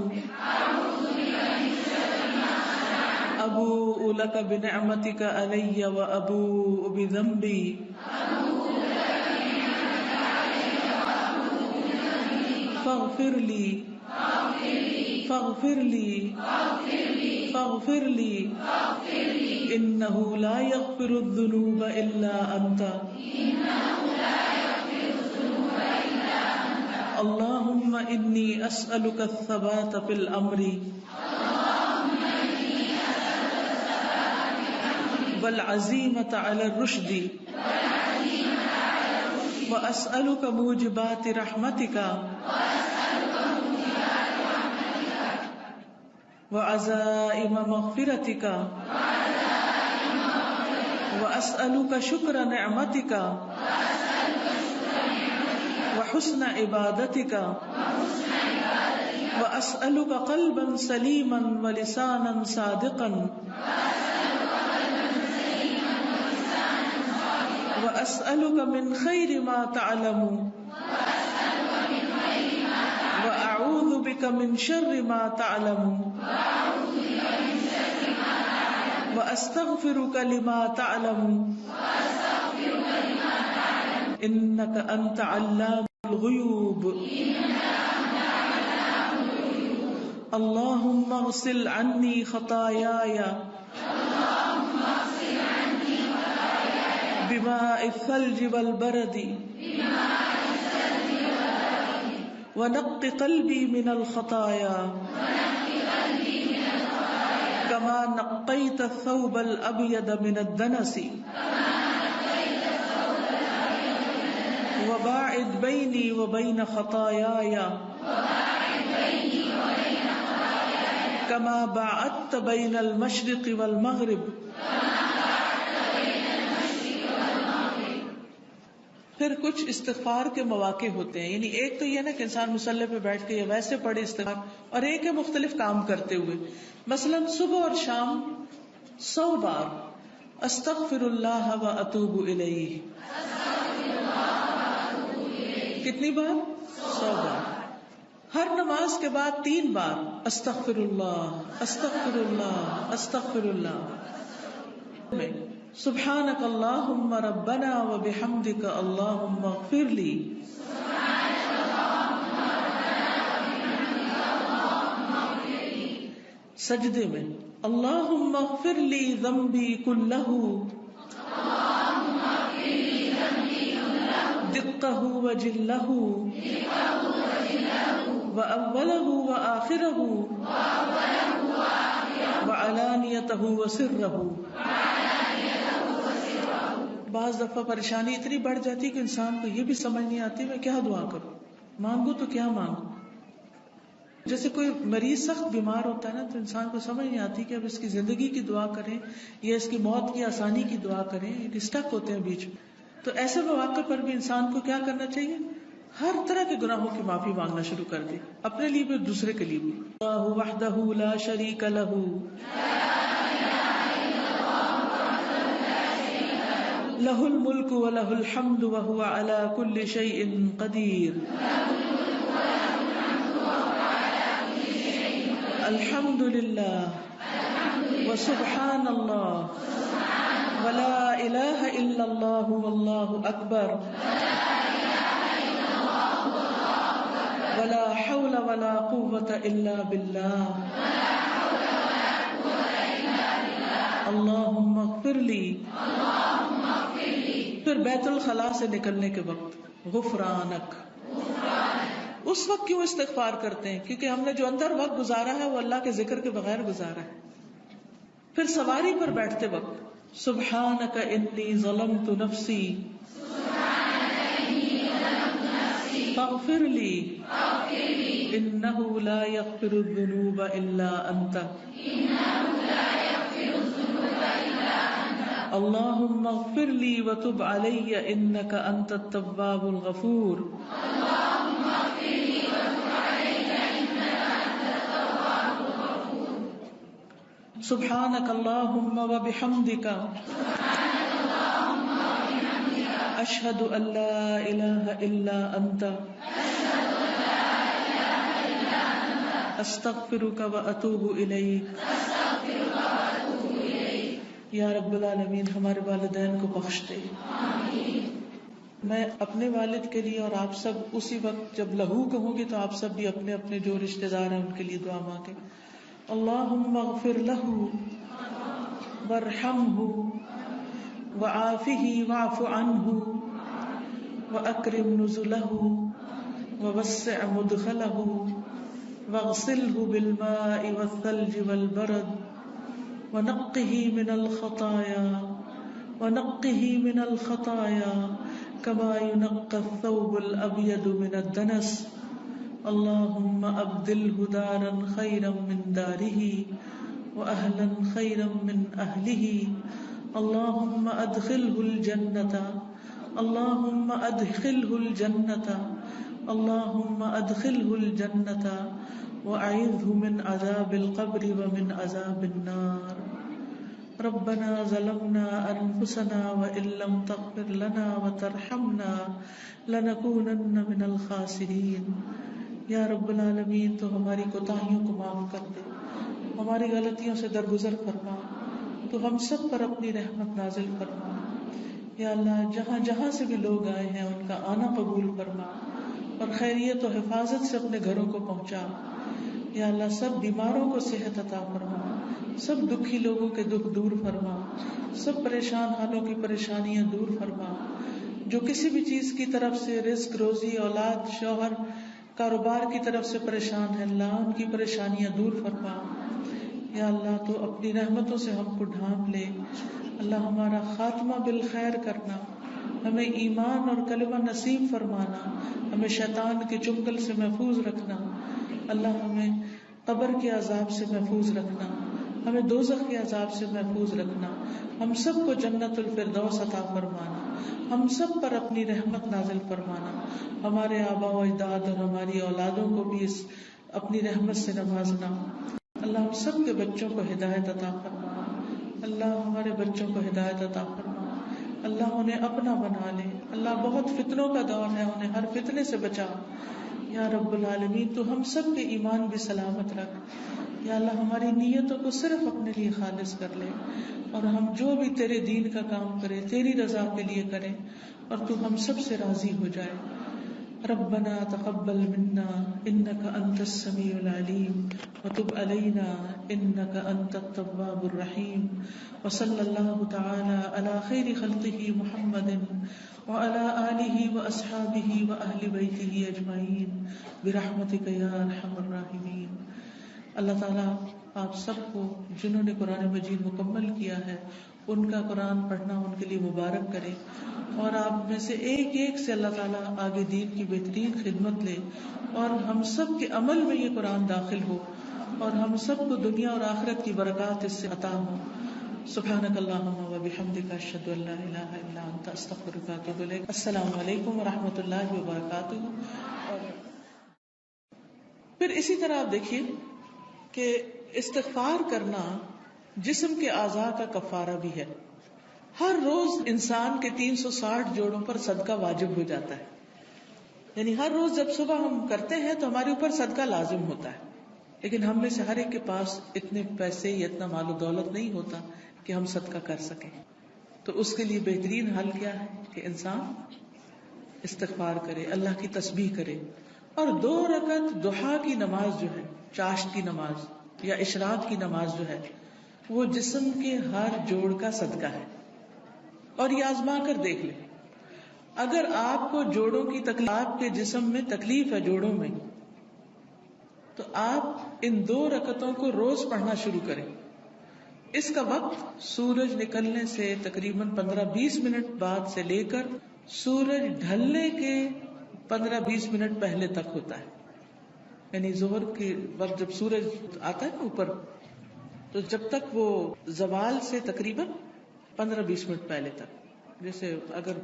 أبوء لك بنعمتك علي وأبوء بذنبي فاغفر لي فاغفر لي فاغفر لي إنه لا يغفر الذنوب إلا أنت اللهم إني أسألك الثبات في الأمر والعزيمة على الرشد وأسألك موجبات رحمتك وعزائم مغفرتك وأسألك شكر نعمتك وحسن عبادتك وأسألك قلبا سليما ولسانا صادقا وأسألك من خير ما تعلم وأعوذ بك من شر ما تعلم وأستغفرك لما تعلم إنك أنت علام الغيوب اللهم اغسل عني خطاياي بماء الثلج والبرد ونق قلبي من الخطايا كما نقيت الثوب الأبيض من الدنس وباعد بيني وبين خطاياي كما باعدت بين المشرق والمغرب. پھر کچھ استغفار کے مواقع ہوتے ہیں، یعنی ایک تو یہ نا کہ انسان مصلی پہ بیٹھ کے یا ویسے پڑھے استغفار، اور ایک ہے مختلف کام کرتے ہوئے، مثلا صبح اور شام 100 بار استغفر اللہ و اتوب الیہ. کتنی بار؟ 100 بار. ہر نماز کے بعد 3 بار استغفر اللہ استغفر اللہ استغفر اللہ. سبحانک اللہم ربنا و بحمدک اللہم اغفر لی. سجدے میں اللہم اغفر لی ذنبی کلہ دقہ و جلہ وأولہ وآخرہ وعلانیتہ وسرہ. بعض دفعہ پریشانی اتنی بڑھ جاتی کہ انسان کو یہ بھی سمجھ نہیں آتی میں کیا دعا کروں، مانگوں تو کیا مانگوں. جیسے کوئی مریض سخت بیمار ہوتا ہے نا تو انسان کو سمجھ نہیں آتی کہ اب اس کی زندگی کی دعا کریں یا اس کی موت کی آسانی کی دعا کریں، اسٹک ہوتے ہیں بیچ میں. تو ایسے مواقع پر بھی انسان کو کیا کرنا چاہیے؟ ہر طرح کے گناہوں کی معافی مانگنا شروع کر دے، اپنے لیے بھی دوسرے کے لیے بھی. اللہ وحدہ لا شریک لہ لہ الملک ولہ الحمد وہو علی کل شیء قدیر. الحمد للہ وسبحان اللہ ولا الہ الا اللہ واللہ اکبر ولا حول ولا قوة الا باللہ. اللہم اغفر لی. پھر بیت الخلاء سے نکلنے کے وقت غفرانک. اس وقت کیوں استغفار کرتے ہیں؟ کیونکہ ہم نے جو اندر وقت گزارا ہے وہ اللہ کے ذکر کے بغیر گزارا ہے. پھر سواری پر بیٹھتے وقت سبحانک انی ظلمت نفسی فاغفر لی انہ لا یغفر الذنوب الا انت اللہم اغفر لی وتب علی انک انت التواب الغفور سبحانک اللہم وبحمدک اشہد ان لا الہ الا انت استغفرک واتوب الیک. یا رب العالمین ہمارے والدین کو بخش دے. میں اپنے والد کے لیے اور آپ سب اسی وقت جب لہو کہوں گی تو آپ سب بھی اپنے اپنے جو رشتہ دار ہیں ان کے لیے دعا مانگے. اللہم اغفر لہ وارحمہ وعافہ واعف عنہ واکرم نزلہ ووسع مدخلہ واغسلہ بالماء والثلج والبرد ونقه من الخطايا كما ينقى الثوب الأبيض من الدنس. اللهم أبدله دارا خيرا من داره وأهلا خيرا من أهله. اللهم أدخله الجنة اللهم أدخله الجنة اللهم أدخله الجنة وأعذه من عذاب القبر ومن عذاب النار. ربنا ظلمنا أنفسنا وإن لم تغفر لنا وترحمنا لنكونن من الخاسرين. یا رب العالمین تو ہماری کوتاہیوں کو معاف کر دے، ہماری غلطیوں سے درگزر فرما، تو ہم سب پر اپنی رحمت نازل فرما. یا اللہ جہاں جہاں سے بھی لوگ آئے ہیں ان کا آنا قبول فرما اور خیریت و حفاظت سے اپنے گھروں کو پہنچا. یا اللہ سب بیماروں کو صحت عطا فرما، سب دکھی لوگوں کے دکھ دور فرما، سب پریشان حالوں کی پریشانیاں دور فرما. جو کسی بھی چیز کی طرف سے رزق روزی اولاد شوہر کاروبار کی طرف سے پریشان ہے اللہ ان کی پریشانیاں دور فرما. یا اللہ تو اپنی رحمتوں سے ہم کو ڈھانپ لے. اللہ ہمارا خاتمہ بالخیر کرنا، ہمیں ایمان اور کلمہ نصیب فرمانا، ہمیں شیطان کے چنگل سے محفوظ رکھنا. اللہ ہمیں قبر کے عذاب سے محفوظ رکھنا، ہمیں دوزخ کے عذاب سے محفوظ رکھنا. ہم سب کو جنت الفردوس عطا فرمانا، ہم سب پر اپنی رحمت نازل فرمانا. ہمارے آباء و اجداد اور ہماری اولادوں کو بھی اس اپنی رحمت سے نوازنا. اللہ ہم سب کے بچوں کو ہدایت عطا فرما. اللہ ہمارے بچوں کو ہدایت عطا فرما. اللہ انہیں اپنا بنا لے. اللہ بہت فتنوں کا دور ہے، انہیں ہر فتنے سے بچا. یا رب العالمین تو ہم سب کے ایمان بھی سلامت رکھ. یا اللہ ہماری نیتوں کو صرف اپنے لیے خالص کر لے اور ہم جو بھی تیرے دین کا کام کرے تیری رضا کے لیے کریں اور تو ہم سب سے راضی ہو جائے. ربنا تقبل منا انك انت السميع العليم وتب علينا انك انت التواب الرحيم. وصلى الله تعالى على خير خلقه محمد وعلى آله واصحابه واهل بيته اجمعين برحمتك يا ارحم الراحمين. اللہ تعالیٰ آپ سب کو جنہوں نے قرآن مجید مکمل کیا ہے ان کا قرآن پڑھنا ان کے لیے مبارک کرے اور آپ میں سے ایک ایک سے اللہ تعالیٰ آگے دین کی بہترین خدمت لے اور ہم سب کے عمل میں یہ قرآن داخل ہو اور ہم سب کو دنیا اور آخرت کی برکات اس سے عطا ہو. سبحانک اللہم و بحمدک اشہد ان لا الہ الا انت استغفرک و اتوب الیک. السلام علیکم و رحمۃ اللہ وبرکاتہ. پھر اسی طرح آپ دیکھیے کہ استغفار کرنا جسم کے اعضاء کا کفارہ بھی ہے. ہر روز انسان کے 360 جوڑوں پر صدقہ واجب ہو جاتا ہے. یعنی ہر روز جب صبح ہم کرتے ہیں تو ہمارے اوپر صدقہ لازم ہوتا ہے. لیکن ہم میں سے ہر ایک کے پاس اتنے پیسے یا اتنا مال و دولت نہیں ہوتا کہ ہم صدقہ کر سکیں. تو اس کے لیے بہترین حل کیا ہے کہ انسان استغفار کرے، اللہ کی تسبیح کرے اور 2 رکعت ضحیٰ کی نماز جو ہے، چاشت کی نماز یا اشراق کی نماز جو ہے وہ جسم کے ہر جوڑ کا صدقہ ہے. اور یہ آزما کر دیکھ لیں، اگر آپ کو جوڑوں کی تکلیف، آپ کے جسم میں تکلیف ہے جوڑوں میں، تو آپ ان 2 رکعتوں کو روز پڑھنا شروع کریں اس کا وقت سورج نکلنے سے تقریباً 15-20 منٹ بعد سے لے کر سورج ڈھلنے کے 15-20 منٹ پہلے تک ہوتا ہے. یعنی ظہر کے وقت جب سورج آتا ہے نا اوپر، تو جب تک وہ زوال سے تقریباً 15-20 منٹ پہلے تک. جیسے اگر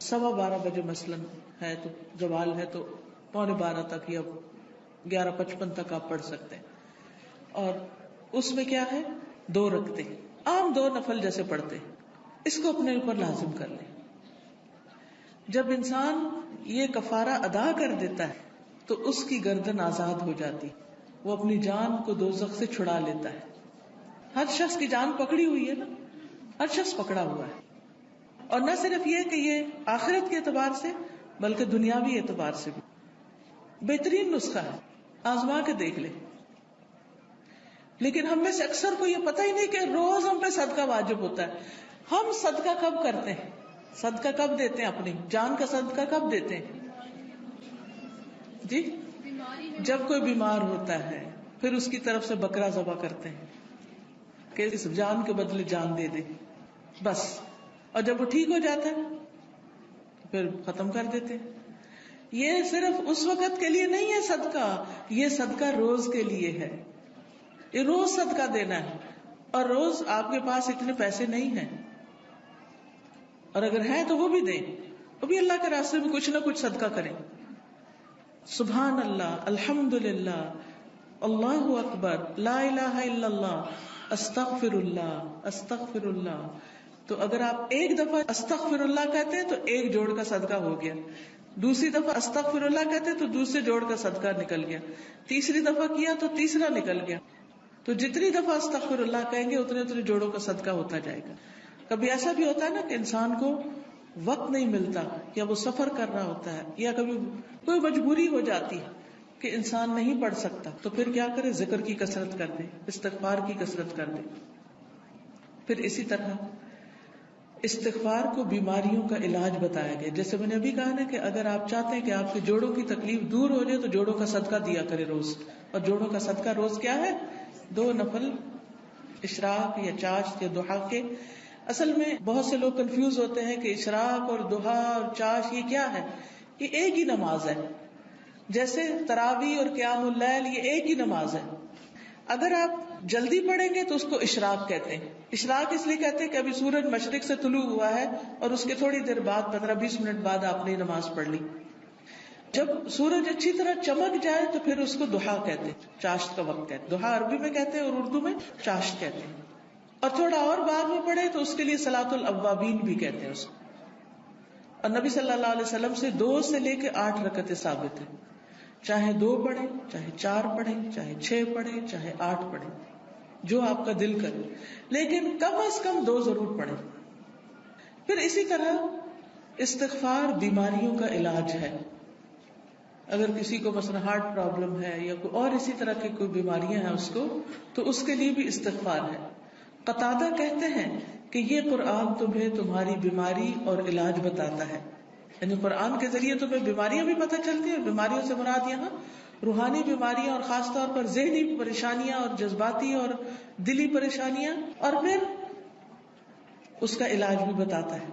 12:15 بجے مثلاً ہے تو زوال ہے تو 11:45 تک یا 11:55 تک آپ پڑھ سکتے ہیں. اور اس میں کیا ہے، 2 رکعتیں عام 2 نفل جیسے پڑھتے ہیں، اس کو اپنے اوپر لازم کر لیں. جب انسان یہ کفارہ ادا کر دیتا ہے تو اس کی گردن آزاد ہو جاتی، وہ اپنی جان کو دوزخ سے چھڑا لیتا ہے. ہر شخص کی جان پکڑی ہوئی ہے نا، ہر شخص پکڑا ہوا ہے. اور نہ صرف یہ کہ یہ آخرت کے اعتبار سے بلکہ دنیاوی اعتبار سے بھی بہترین نسخہ ہے، آزما کے دیکھ لیں. لیکن ہم میں سے اکثر کو یہ پتہ ہی نہیں کہ روز ہم پہ صدقہ واجب ہوتا ہے. ہم صدقہ کب کرتے ہیں، صدقہ کب دیتے ہیں، اپنی جان کا صدقہ کب دیتے ہیں؟ جی، جب کوئی بیمار ہوتا ہے پھر اس کی طرف سے بکرا ذبح کرتے ہیں کہ اس جان کے بدلے جان دے دے، بس. اور جب وہ ٹھیک ہو جاتا ہے پھر ختم کر دیتے ہیں. یہ صرف اس وقت کے لیے نہیں ہے صدقہ، یہ صدقہ روز کے لیے ہے. یہ روز صدقہ دینا ہے. اور روز آپ کے پاس اتنے پیسے نہیں ہیں، اور اگر ہیں تو وہ بھی دیں، وہ بھی اللہ کے راستے میں کچھ نہ کچھ صدقہ کریں. سبحان اللہ، الحمدللہ، اللہ اکبر، لا الہ الا اللہ، استغفر اللہ، استغفر اللہ. تو اگر آپ ایک دفعہ استغفر اللہ کہتے ہیں تو 1 جوڑ کا صدقہ ہو گیا، دوسری دفعہ استغفر اللہ کہتے ہیں تو دوسرے جوڑ کا صدقہ نکل گیا، تیسری دفعہ کیا تو تیسرا نکل گیا. تو جتنی دفعہ استغفر اللہ کہیں گے اتنے جوڑوں کا صدقہ ہوتا جائے گا. کبھی ایسا بھی ہوتا ہے نا کہ انسان کو وقت نہیں ملتا، یا وہ سفر کر رہا ہوتا ہے، یا کبھی کوئی مجبوری ہو جاتی ہے کہ انسان نہیں پڑھ سکتا، تو پھر کیا کرے، ذکر کی کثرت کر دے، استغفار کی کثرت کر دے. پھر اسی طرح استغفار کو بیماریوں کا علاج بتایا گیا. جیسے میں نے ابھی کہا نا کہ اگر آپ چاہتے ہیں کہ آپ کے جوڑوں کی تکلیف دور ہو جائے تو جوڑوں کا صدقہ دیا کرے روز. اور جوڑوں کا صدقہ روز کیا ہے، 2 نفل اشراق یا چاشت یا ضحیٰ کے. اصل میں بہت سے لوگ کنفیوز ہوتے ہیں کہ اشراق اور ضحیٰ اور چاشت یہ کیا ہے. یہ ایک ہی نماز ہے، جیسے تراویح اور قیام اللیل یہ ایک ہی نماز ہے. اگر آپ جلدی پڑھیں گے تو اس کو اشراق کہتے ہیں. اشراق اس لیے کہتے ہیں کہ ابھی سورج مشرق سے طلوع ہوا ہے اور اس کے تھوڑی دیر بعد 15-20 منٹ بعد آپ نے نماز پڑھ لی. جب سورج اچھی طرح چمک جائے تو پھر اس کو ضحیٰ کہتے ہیں، چاشت کا وقت کہتے ہیں. ضحیٰ عربی میں کہتے ہیں اور اردو میں چاشت کہتے ہیں. اور تھوڑا اور بعد میں پڑھے تو اس کے لیے صلاۃ الاوابین بھی کہتے ہیں اس کو. اور نبی صلی اللہ علیہ وسلم سے 2 سے لے کے 8 رکعتیں ثابت ہیں. چاہے 2 پڑھیں، چاہے 4 پڑھیں، چاہے 6 پڑھیں، چاہے 8 پڑھیں، جو آپ کا دل کرے، لیکن کم از کم 2 ضرور پڑھیں. پھر اسی طرح استغفار بیماریوں کا علاج ہے. اگر کسی کو مثلا ہارٹ پرابلم ہے یا کوئی اور اسی طرح کی کوئی بیماریاں ہیں اس کو، تو اس کے لیے بھی استغفار ہے. قتادہ کہتے ہیں کہ یہ قرآن تمہیں تمہاری بیماری اور علاج بتاتا ہے. یعنی قرآن کے ذریعے تمہیں بیماریاں بھی پتہ چلتی ہیں. بیماریوں سے مراد یہاں روحانی بیماریاں اور خاص طور پر ذہنی پریشانیاں اور جذباتی اور دلی پریشانیاں، اور پھر اس کا علاج بھی بتاتا ہے.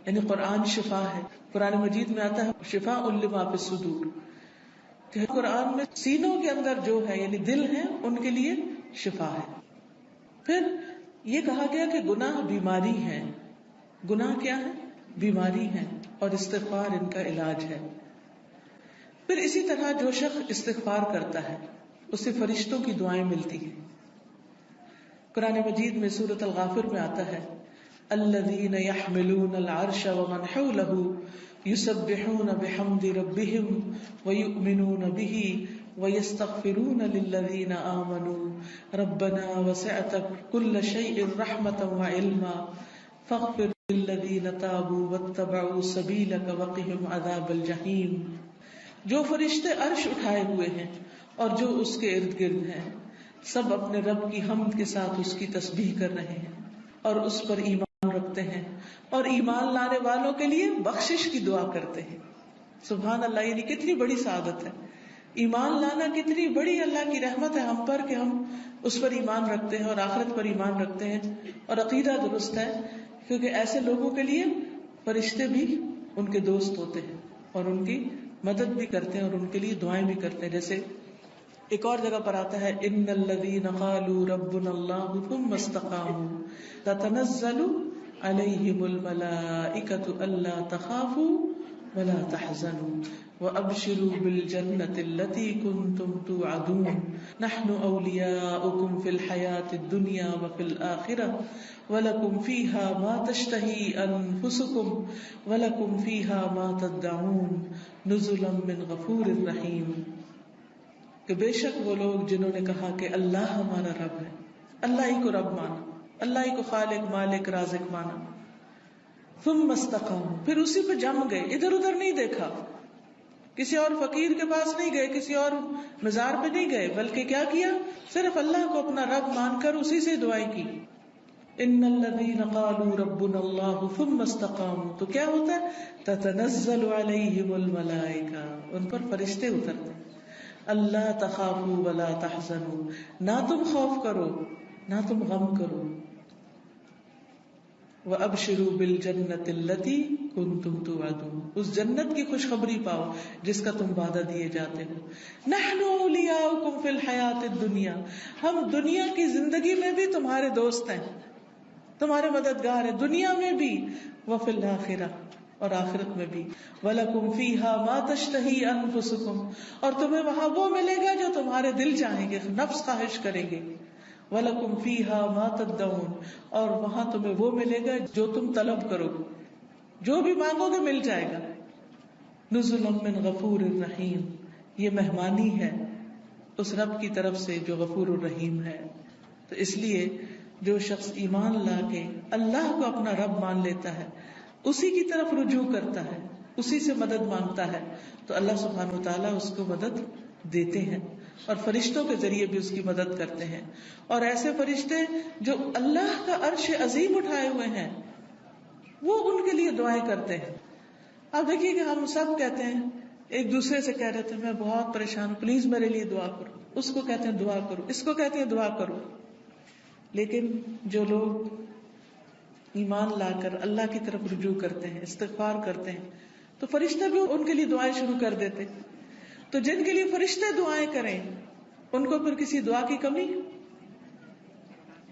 یعنی قرآن شفا ہے. قرآن مجید میں آتا ہے شفاء لما فی الصدور، کہ قرآن میں سینوں کے اندر جو ہے یعنی دل ہے ان کے لیے شفا ہے. پھر یہ کہا گیا کہ گناہ بیماری ہے. گناہ کیا ہے؟ بیماری ہے، اور استغفار ان کا علاج ہے. پھر اسی طرح جو شخص استغفار کرتا ہے اسے فرشتوں کی دعائیں ملتی ہیں. قرآن مجید میں سورۃ الغافر میں آتا ہے الذین یحملون العرش ومن حولہ یسبحون بحمد ربهم ویؤمنون به ویستغفرون للذین آمنوا ربنا وسعت كل شیء رحمة وعلما فاغفر للذین تابوا واتبعوا سبیلک وقهم عذاب الجحیم. جو فرشتے عرش اٹھائے ہوئے ہیں اور جو اس کے ارد گرد ہیں، سب اپنے رب کی حمد کے ساتھ اس کی تسبیح کر رہے ہیں اور اس پر ایمان رکھتے ہیں اور ایمان لانے والوں کے لیے بخشش کی دعا کرتے ہیں. سبحان اللہ، یعنی کتنی بڑی سعادت ہے. ایمان لانا کتنی بڑی اللہ کی رحمت ہے ہم پر کہ ہم اس پر ایمان رکھتے ہیں اور آخرت پر ایمان رکھتے ہیں اور عقیدہ درست ہے، کیونکہ ایسے لوگوں کے لیے فرشتے بھی ان کے دوست ہوتے ہیں اور ان کی مدد بھی کرتے ہیں اور ان کے لیے دعائیں بھی کرتے ہیں. جیسے ایک اور جگہ پر آتا ہے ان الذین قالوا ربنا اللہ ثم استقاموا تتنزل علیہم الملائکۃ الا تخافوا ولا تحزنوا وابشروا بالجنۃ التي كنتم توعدون نحن اولیاؤکم فی الحیاۃ الدنیا وفی الآخرۃ ولکم فیہا ما تشتہی انفسکم ولکم فیہا ما تدعون نزلا من غفور رحیم. کہ بے شک وہ لوگ جنہوں نے کہا کہ اللہ ہمارا رب ہے، اللہ ہی کو رب مانا، اللہ ہی کو خالق مالک رازق مانا، ثم استقاموا، پھر اسی پہ جم گئے، ادھر ادھر نہیں دیکھا، کسی اور فقیر کے پاس نہیں گئے، کسی اور مزار پہ نہیں گئے، بلکہ کیا کیا؟ صرف اللہ کو اپنا رب مان کر اسی سے دعائیں کی. ان الذین قالوا ربنا اللہ ثم استقاموا، تو کیا ہوتا ہے؟ تتنزل علیہم الملائکہ، ان پر فرشتے اترتے ہیں. اللہ تخافوا ولا تحزنوا، نہ تم خوف کرو نہ تم غم کرو. وَأَبْشِرُوا بِالْجَنَّةِ الَّتِي كُنْتُمْ تُوعَدُونَ، اس جنت کی خوشخبری پاؤ جس کا تم وعدہ دیے جاتے ہو. نَحْنُ أَوْلِيَاؤُكُمْ فِي الْحَيَاةِ الدُّنْيَا، ہم دنیا کی زندگی میں بھی تمہارے دوست ہیں، تمہارے مددگار ہیں، دنیا میں بھی، وَفِي الْآخِرَةِ، اور آخرت میں بھی. وَلَكُمْ فِيهَا مَا تَشْتَهِي أَنفُسُكُمْ، اور تمہیں وہاں وہ ملے گا جو تمہارے دل چاہیں گے، نفس خواہش کریں گے. وَلَكُمْ فِيهَا مَا تَدَّعُونَ، اور وہاں تمہیں وہ ملے گا جو تم طلب کرو گے، جو بھی مانگو گے مل جائے گا. نُزُلًا مِّن غَفُورٍ رَحِيمٍ، یہ مہمانی ہے اس رب کی طرف سے جو غفور الرحیم ہے. تو اس لیے جو شخص ایمان لا کے اللہ کو اپنا رب مان لیتا ہے، اسی کی طرف رجوع کرتا ہے، اسی سے مدد مانگتا ہے، تو اللہ سبحانہ و تعالیٰ اس کو مدد دیتے ہیں اور فرشتوں کے ذریعے بھی اس کی مدد کرتے ہیں. اور ایسے فرشتے جو اللہ کا عرش عظیم اٹھائے ہوئے ہیں وہ ان کے لیے دعائیں کرتے ہیں. اب دیکھیے کہ ہم سب کہتے ہیں، ایک دوسرے سے کہہ رہے تھے میں بہت پریشان ہوں، پلیز میرے لیے دعا کرو، اس کو کہتے ہیں دعا کرو، اس کو کہتے ہیں دعا کرو. لیکن جو لوگ ایمان لا کر اللہ کی طرف رجوع کرتے ہیں، استغفار کرتے ہیں، تو فرشتے بھی ان کے لیے دعائیں شروع کر دیتے. تو جن کے لیے فرشتے دعائیں کریں ان کو پھر کسی دعا کی کمی؟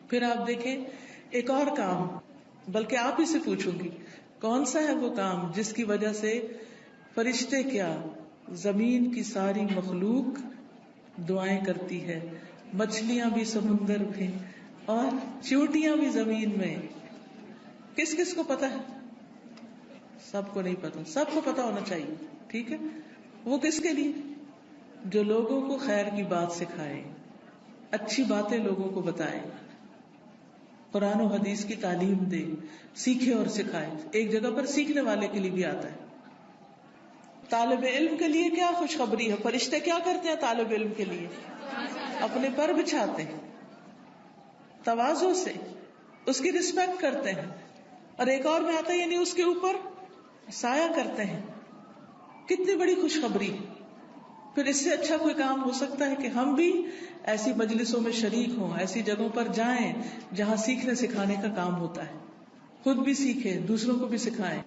پھر آپ دیکھیں ایک اور کام، بلکہ آپ ہی سے پوچھوں گی، کون سا ہے وہ کام جس کی وجہ سے فرشتے کیا زمین کی ساری مخلوق دعائیں کرتی ہے، مچھلیاں بھی سمندر میں اور چیونٹیاں بھی زمین میں. کس کس کو پتا ہے؟ سب کو نہیں پتا، سب کو پتا ہونا چاہیے. ٹھیک ہے، وہ کس کے لیے؟ جو لوگوں کو خیر کی بات سکھائے، اچھی باتیں لوگوں کو بتائے، قرآن و حدیث کی تعلیم دے، سیکھے اور سکھائے. ایک جگہ پر سیکھنے والے کے لیے بھی آتا ہے. طالب علم کے لیے کیا خوشخبری ہے؟ فرشتے کیا کرتے ہیں طالب علم کے لیے؟ اپنے پر بچھاتے ہیں، تواضع سے اس کی رسپیکٹ کرتے ہیں. اور ایک اور میں آتا ہے یعنی اس کے اوپر سایہ کرتے ہیں. کتنی بڑی خوشخبری. پھر اس سے اچھا کوئی کام ہو سکتا ہے کہ ہم بھی ایسی مجلسوں میں شریک ہوں، ایسی جگہوں پر جائیں جہاں سیکھنے سکھانے کا کام ہوتا ہے، خود بھی سیکھیں، دوسروں کو بھی سکھائیں،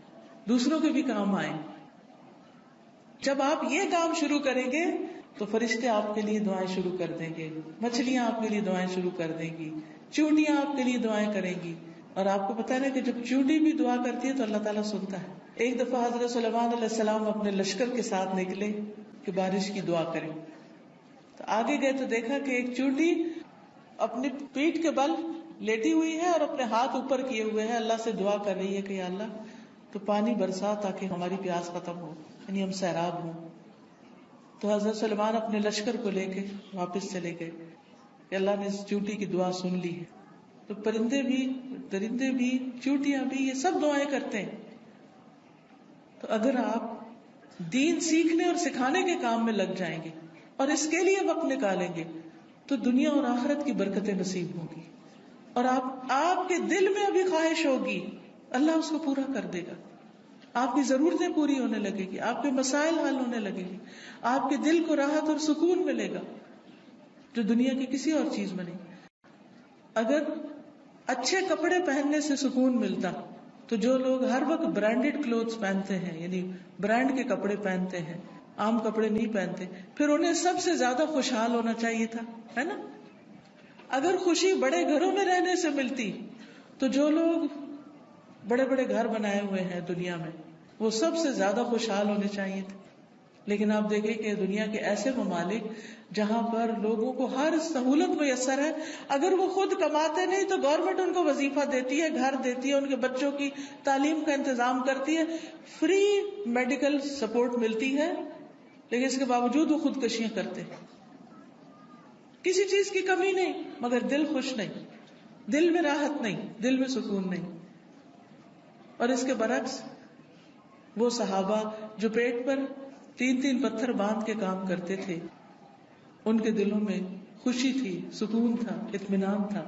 دوسروں کے بھی کام آئیں. جب آپ یہ کام شروع کریں گے تو فرشتے آپ کے لیے دعائیں شروع کر دیں گے، مچھلیاں آپ کے لیے دعائیں شروع کر دیں گی، چیونٹیاں آپ کے لیے دعائیں کریں گی. اور آپ کو پتا ہے نا کہ جب چیونٹی بھی دعا کرتی ہے تو اللہ تعالیٰ سنتا ہے. ایک دفعہ حضرت سلیمان علیہ السلام اپنے لشکر کے ساتھ نکلے کہ بارش کی دعا کریں. تو آگے گئے تو دیکھا کہ ایک چیونٹی اپنی پیٹھ کے بل لیٹی ہوئی ہے اور اپنے ہاتھ اوپر کیے ہوئے ہے، اللہ سے دعا کر رہی ہے کہ یا اللہ تو پانی برسا تاکہ ہماری پیاس ختم ہو، یعنی ہم سیراب ہوں. تو حضرت سلیمان اپنے لشکر کو لے کے واپس چلے گئے کہ اللہ نے اس چیونٹی کی دعا سن لی ہے. تو پرندے بھی، درندے بھی، چیونٹیاں بھی، یہ سب دعائیں کرتے ہیں. تو اگر آپ دین سیکھنے اور سکھانے کے کام میں لگ جائیں گے اور اس کے لیے وقت نکالیں گے تو دنیا اور آخرت کی برکتیں نصیب ہوں گی. اور آپ کے دل میں ابھی خواہش ہوگی اللہ اس کو پورا کر دے گا. آپ کی ضرورتیں پوری ہونے لگے گی، آپ کے مسائل حل ہونے لگے گی، آپ کے دل کو راحت اور سکون ملے گا جو دنیا کی کسی اور چیز میں نہیں۔ اگر اچھے کپڑے پہننے سے سکون ملتا تو جو لوگ ہر وقت برانڈیڈ کلوتھس پہنتے ہیں، یعنی برانڈ کے کپڑے پہنتے ہیں، عام کپڑے نہیں پہنتے، پھر انہیں سب سے زیادہ خوشحال ہونا چاہیے تھا، ہے نا؟ اگر خوشی بڑے گھروں میں رہنے سے ملتی تو جو لوگ بڑے بڑے گھر بنائے ہوئے ہیں دنیا میں وہ سب سے زیادہ خوشحال ہونے چاہیے تھے۔ لیکن آپ دیکھیں کہ دنیا کے ایسے ممالک جہاں پر لوگوں کو ہر سہولت میسر ہے، اگر وہ خود کماتے نہیں تو گورنمنٹ ان کو وظیفہ دیتی ہے، گھر دیتی ہے، ان کے بچوں کی تعلیم کا انتظام کرتی ہے، فری میڈیکل سپورٹ ملتی ہے، لیکن اس کے باوجود وہ خودکشیاں کرتے ہیں۔ کسی چیز کی کمی نہیں مگر دل خوش نہیں، دل میں راحت نہیں، دل میں سکون نہیں۔ اور اس کے برعکس وہ صحابہ جو پیٹ پر 3 پتھر باندھ کے کام کرتے تھے، ان کے دلوں میں خوشی تھی، سکون تھا، اطمینان تھا۔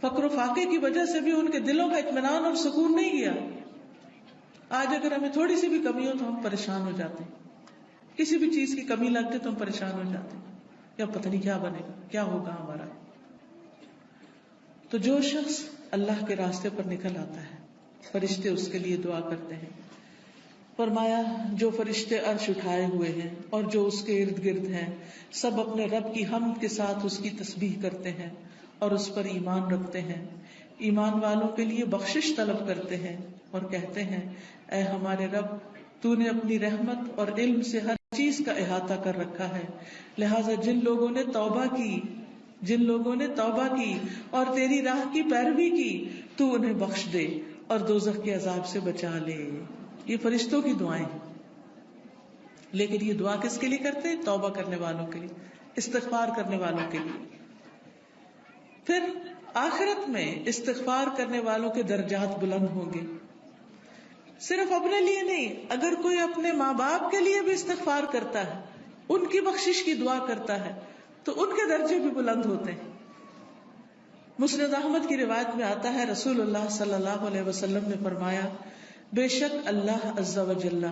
فقر و فاقے کی وجہ سے بھی ان کے دلوں کا اطمینان اور سکون نہیں گیا۔ آج اگر ہمیں تھوڑی سی بھی کمی ہو تو ہم پریشان ہو جاتے ہیں، کسی بھی چیز کی کمی لگتی تو ہم پریشان ہو جاتے ہیں، یا پتہ نہیں کیا بنے گا، کیا ہوگا ہمارا۔ تو جو شخص اللہ کے راستے پر نکل آتا ہے، فرشتے اس کے لیے دعا کرتے ہیں۔ فرمایا جو فرشتے عرش اٹھائے ہوئے ہیں اور جو اس کے ارد گرد ہیں، سب اپنے رب کی حمد کے ساتھ اس کی تسبیح کرتے ہیں اور اس پر ایمان رکھتے ہیں، ایمان والوں کے لیے بخشش طلب کرتے ہیں اور کہتے ہیں اے ہمارے رب، تو نے اپنی رحمت اور علم سے ہر چیز کا احاطہ کر رکھا ہے، لہٰذا جن لوگوں نے توبہ کی اور تیری راہ کی پیروی کی تو انہیں بخش دے اور دوزخ کے عذاب سے بچا لے۔ یہ فرشتوں کی دعائیں ہیں، لیکن یہ دعا کس کے لیے کرتے ہیں؟ توبہ کرنے والوں کے لیے، استغفار کرنے والوں کے لیے۔ پھر آخرت میں استغفار کرنے والوں کے درجات بلند ہوں گے، صرف اپنے لیے نہیں، اگر کوئی اپنے ماں باپ کے لیے بھی استغفار کرتا ہے، ان کی بخشش کی دعا کرتا ہے تو ان کے درجے بھی بلند ہوتے ہیں۔ مسند احمد کی روایت میں آتا ہے رسول اللہ صلی اللہ علیہ وسلم نے فرمایا بے شک اللہ عز و جل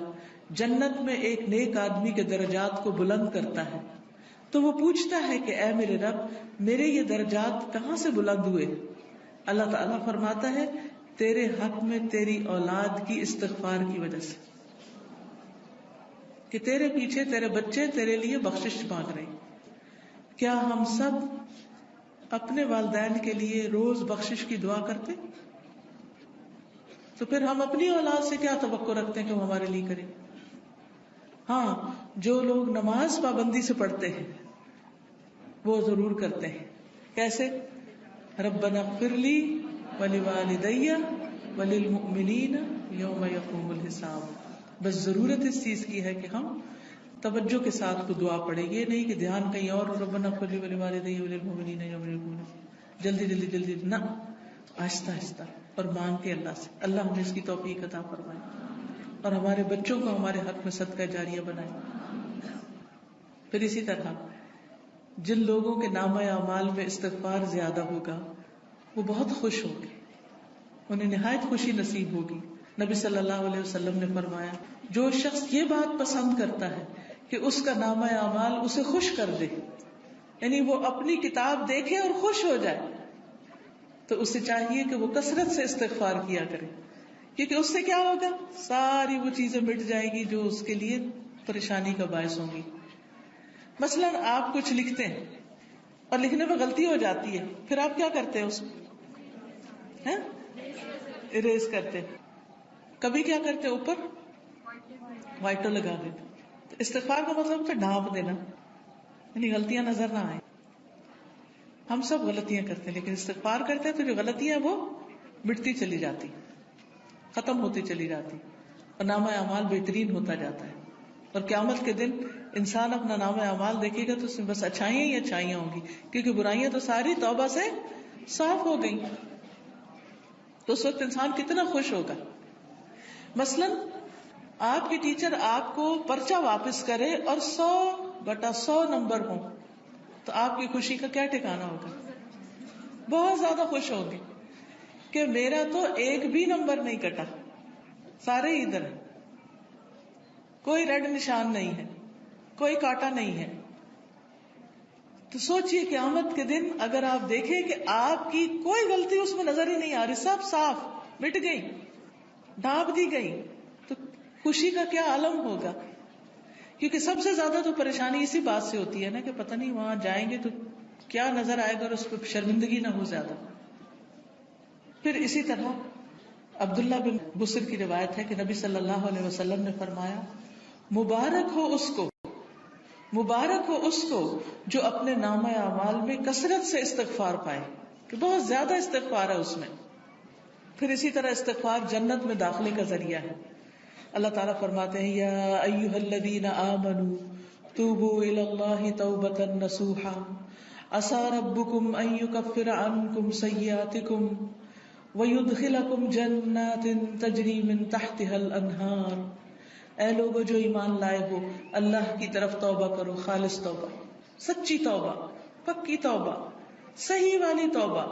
جنت میں ایک نیک آدمی کے درجات کو بلند کرتا ہے، تو وہ پوچھتا ہے کہ اے میرے رب، میرے یہ درجات کہاں سے بلند ہوئے؟ اللہ تعالیٰ فرماتا ہے تیرے حق میں تیری اولاد کی استغفار کی وجہ سے، کہ تیرے پیچھے تیرے بچے تیرے لیے بخشش مانگ رہے ہیں۔ کیا ہم سب اپنے والدین کے لیے روز بخشش کی دعا کرتے؟ تو پھر ہم اپنی اولاد سے کیا توقع رکھتے ہیں کہ وہ ہمارے لیے کرے؟ ہاں، جو لوگ نماز پابندی سے پڑھتے ہیں وہ ضرور کرتے ہیں۔ کیسے؟ ربنا اغفر لی ولوالدی وللمؤمنین یوم یقوم الحساب۔ بس ضرورت اس چیز کی ہے کہ ہم توجہ کے ساتھ کو دعا پڑھیں، یہ نہیں کہ دھیان کہیں اور، ربنا اغفر لی ولوالدی وللمؤمنین یوم یقوم الحساب، جلدی نہ، آہستہ آہستہ اور مانگ کے اللہ سے، اللہ ہمیں اس کی توفیق عطا فرمائے اور ہمارے بچوں کو ہمارے حق میں صدقہ جاریہ بنائے۔ پھر اسی طرح جن لوگوں کے نامہ اعمال میں استغفار زیادہ ہوگا وہ بہت خوش ہوں گے، انہیں نہایت خوشی نصیب ہوگی۔ نبی صلی اللہ علیہ وسلم نے فرمایا جو شخص یہ بات پسند کرتا ہے کہ اس کا نامہ اعمال اسے خوش کر دے، یعنی وہ اپنی کتاب دیکھے اور خوش ہو جائے، تو اسے چاہیے کہ وہ کثرت سے استغفار کیا کرے، کیونکہ اس سے کیا ہوگا؟ ساری وہ چیزیں مٹ جائیں گی جو اس کے لیے پریشانی کا باعث ہوں گی۔ مثلاً آپ کچھ لکھتے ہیں اور لکھنے میں غلطی ہو جاتی ہے، پھر آپ کیا کرتے ہیں؟ اس کو اریز کرتے، کبھی کیا کرتے؟ اوپر وائٹر لگا دیتے۔ تو استغفار کا مطلب ہوتا ہے ڈھانپ دینا، یعنی غلطیاں نظر نہ آئیں۔ ہم سب غلطیاں کرتے ہیں، لیکن استغفار کرتے ہیں تو جو غلطیاں وہ مٹتی چلی جاتی، ختم ہوتی چلی جاتی، اور نامہ اعمال بہترین ہوتا جاتا ہے۔ اور قیامت کے دن انسان اپنا نامہ اعمال دیکھے گا تو اس میں بس اچھائیاں ہی اچھائیاں ہوں گی، کیونکہ برائیاں تو ساری توبہ سے صاف ہو گئی۔ تو اس وقت انسان کتنا خوش ہوگا۔ مثلاً آپ کی ٹیچر آپ کو پرچہ واپس کرے اور 100/100 نمبر ہوں تو آپ کی خوشی کا کیا ٹھکانا ہوگا؟ بہت زیادہ خوش ہوں گے کہ میرا تو ایک بھی نمبر نہیں کٹا۔ سارے ادھر ہیں، کوئی ریڈ نشان نہیں ہے، کوئی کاٹا نہیں ہے. تو سوچئے قیامت کے دن اگر آپ دیکھیں کہ آپ کی کوئی غلطی اس میں نظر ہی نہیں آ رہی، سب صاف مٹ گئی، ڈھانپ دی گئی، تو خوشی کا کیا عالم ہوگا. کیونکہ سب سے زیادہ تو پریشانی اسی بات سے ہوتی ہے نا کہ پتہ نہیں وہاں جائیں گے تو کیا نظر آئے گا اور اس پہ شرمندگی نہ ہو زیادہ. پھر اسی طرح عبداللہ بن بصر کی روایت ہے کہ نبی صلی اللہ علیہ وسلم نے فرمایا، مبارک ہو اس کو جو اپنے نامہ اعمال میں کثرت سے استغفار پائے، کہ بہت زیادہ استغفار ہے اس میں. پھر اسی طرح استغفار جنت میں داخلے کا ذریعہ ہے. اللہ تعالیٰ فرماتے ہیں، یا ایھا الذین آمنوا توبوا الی اللہ توبۃ نصوحا عسى ربکم ان یکفر عنکم سیئاتکم وَيُدْخِلَكُمْ جَنَّاتٍ تَجْرِي مِن تَحْتِهَا الْأَنْهَارُ. اے لوگو جو ایمان لائے ہو، اللہ کی طرف توبہ کرو، خالص توبہ، سچی توبہ، پکی توبہ، صحیح والی توبہ.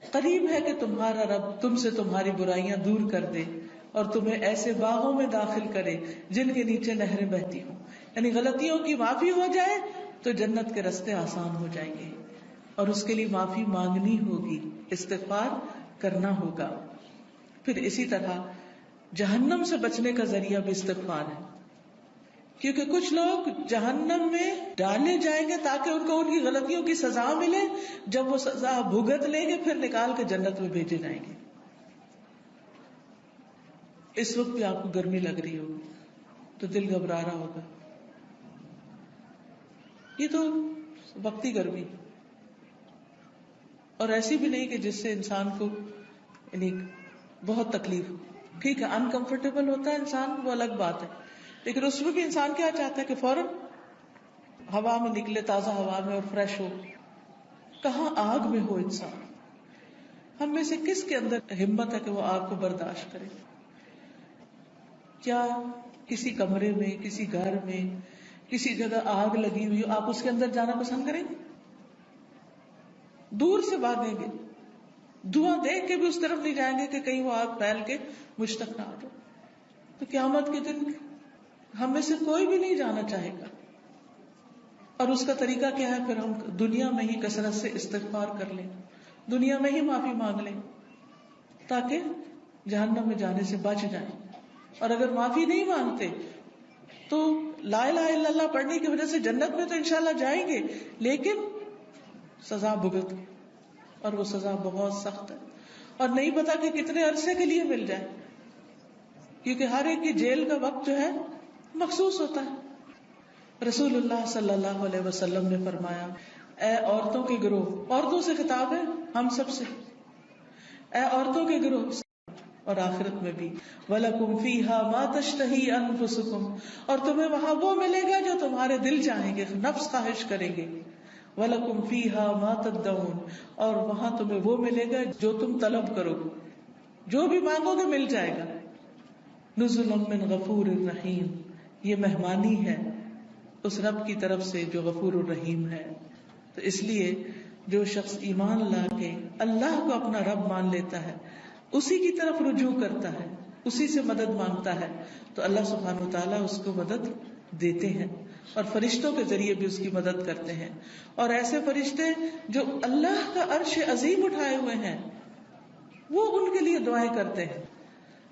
قریب ہے کہ تمہارا رب تم سے تمہاری برائیاں دور کر دے اور تمہیں ایسے باغوں میں داخل کرے جن کے نیچے نہریں بہتی ہوں. یعنی غلطیوں کی معافی ہو جائے تو جنت کے راستے آسان ہو جائیں گے، اور اس کے لیے معافی مانگنی ہوگی، استغفار کرنا ہوگا. پھر اسی طرح جہنم سے بچنے کا ذریعہ بھی استغفار ہے، کیونکہ کچھ لوگ جہنم میں ڈالے جائیں گے تاکہ ان کو ان کی غلطیوں کی سزا ملے. جب وہ سزا بھگت لیں گے پھر نکال کے جنت میں بھیجے جائیں گے. اس وقت بھی آپ کو گرمی لگ رہی ہوگی تو دل گھبرا رہا ہوگا. یہ تو وقتی گرمی، اور ایسی بھی نہیں کہ جس سے انسان کو یعنی بہت تکلیف ہو. ٹھیک ہے انکمفرٹیبل ہوتا ہے انسان، وہ الگ بات ہے، لیکن اس میں بھی انسان کیا چاہتا ہے کہ فوراً ہوا میں نکلے، تازہ ہوا میں، اور فریش ہو. کہاں آگ میں ہو انسان. ہم میں سے کس کے اندر ہمت ہے کہ وہ آگ کو برداشت کرے؟ کیا کسی کمرے میں، کسی گھر میں، کسی جگہ آگ لگی ہوئی ہو، آپ اس کے اندر جانا پسند کریں گے؟ دور سے بھاگیں گے، دھواں دیکھ کے بھی اس طرف نہیں جائیں گے کہ کہیں وہ آگ پھیل کے مجھ تک نہ آ جائے. تو قیامت کے دن ہم میں سے کوئی بھی نہیں جانا چاہے گا. اور اس کا طریقہ کیا ہے؟ پھر ہم دنیا میں ہی کثرت سے استغفار کر لیں، دنیا میں ہی معافی مانگ لیں تاکہ جہنم میں جانے سے بچ جائیں. اور اگر معافی نہیں مانگتے تو لا الہ الا اللہ پڑھنے کی وجہ سے جنت میں تو انشاءاللہ جائیں گے، لیکن سزا بھگت، اور وہ سزا بہت سخت ہے، اور نہیں پتا کہ کتنے عرصے کے لیے مل جائے، کیونکہ ہر ایک کی جیل کا وقت جو ہے مخصوص ہوتا ہے. رسول اللہ صلی اللہ علیہ وسلم نے فرمایا، اے عورتوں کے گروہ، عورتوں سے خطاب ہے ہم سب سے، اے عورتوں کے گروہ، اور آخرت میں بھی، وَلَكُمْ فِيهَا مَا تَشْتَهِي أَنفُسُكُمْ، اور تمہیں وہاں وہ ملے گا جو تمہارے دل چاہیں گے، نفس خواہش کریں گے. وَلَكُمْ فِيهَا مَا تَدَّعُونَ، اور وہاں تمہیں وہ ملے گا جو تم طلب کرو گے، جو بھی مانگو گے مل جائے گا. نُزُلًا مِّن غَفُورٍ رَحِيمٍ، یہ مہمانی ہے اس رب کی طرف سے جو غفور الرحیم ہے. تو اس لیے جو شخص ایمان لا کے اللہ کو اپنا رب مان لیتا ہے، اسی کی طرف رجوع کرتا ہے، اسی سے مدد مانگتا ہے، تو اللہ سبحانہ وتعالیٰ اس کو مدد دیتے ہیں، اور فرشتوں کے ذریعے بھی اس کی مدد کرتے ہیں. اور ایسے فرشتے جو اللہ کا عرش عظیم اٹھائے ہوئے ہیں وہ ان کے لیے دعائیں کرتے ہیں.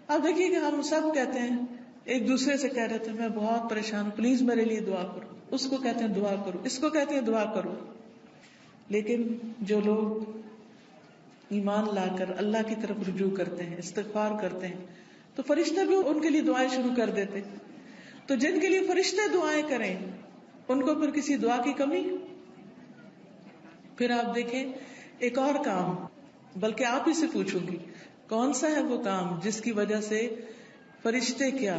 اب دیکھیے کہ ہم سب کہتے ہیں، ایک دوسرے سے کہہ رہے تھے میں بہت پریشان ہوں، پلیز میرے لیے دعا کرو، اس کو کہتے ہیں دعا کرو، اس کو کہتے ہیں دعا کرو. لیکن جو لوگ ایمان لا کر اللہ کی طرف رجوع کرتے ہیں، استغفار کرتے ہیں، تو فرشتے بھی ان کے لیے دعائیں شروع کر دیتے. تو جن کے لیے فرشتے دعائیں کریں ان کو پھر کسی دعا کی کمی؟ پھر آپ دیکھیں ایک اور کام، بلکہ آپ ہی سے پوچھوں گی، کون سا ہے وہ کام جس کی وجہ سے فرشتے کیا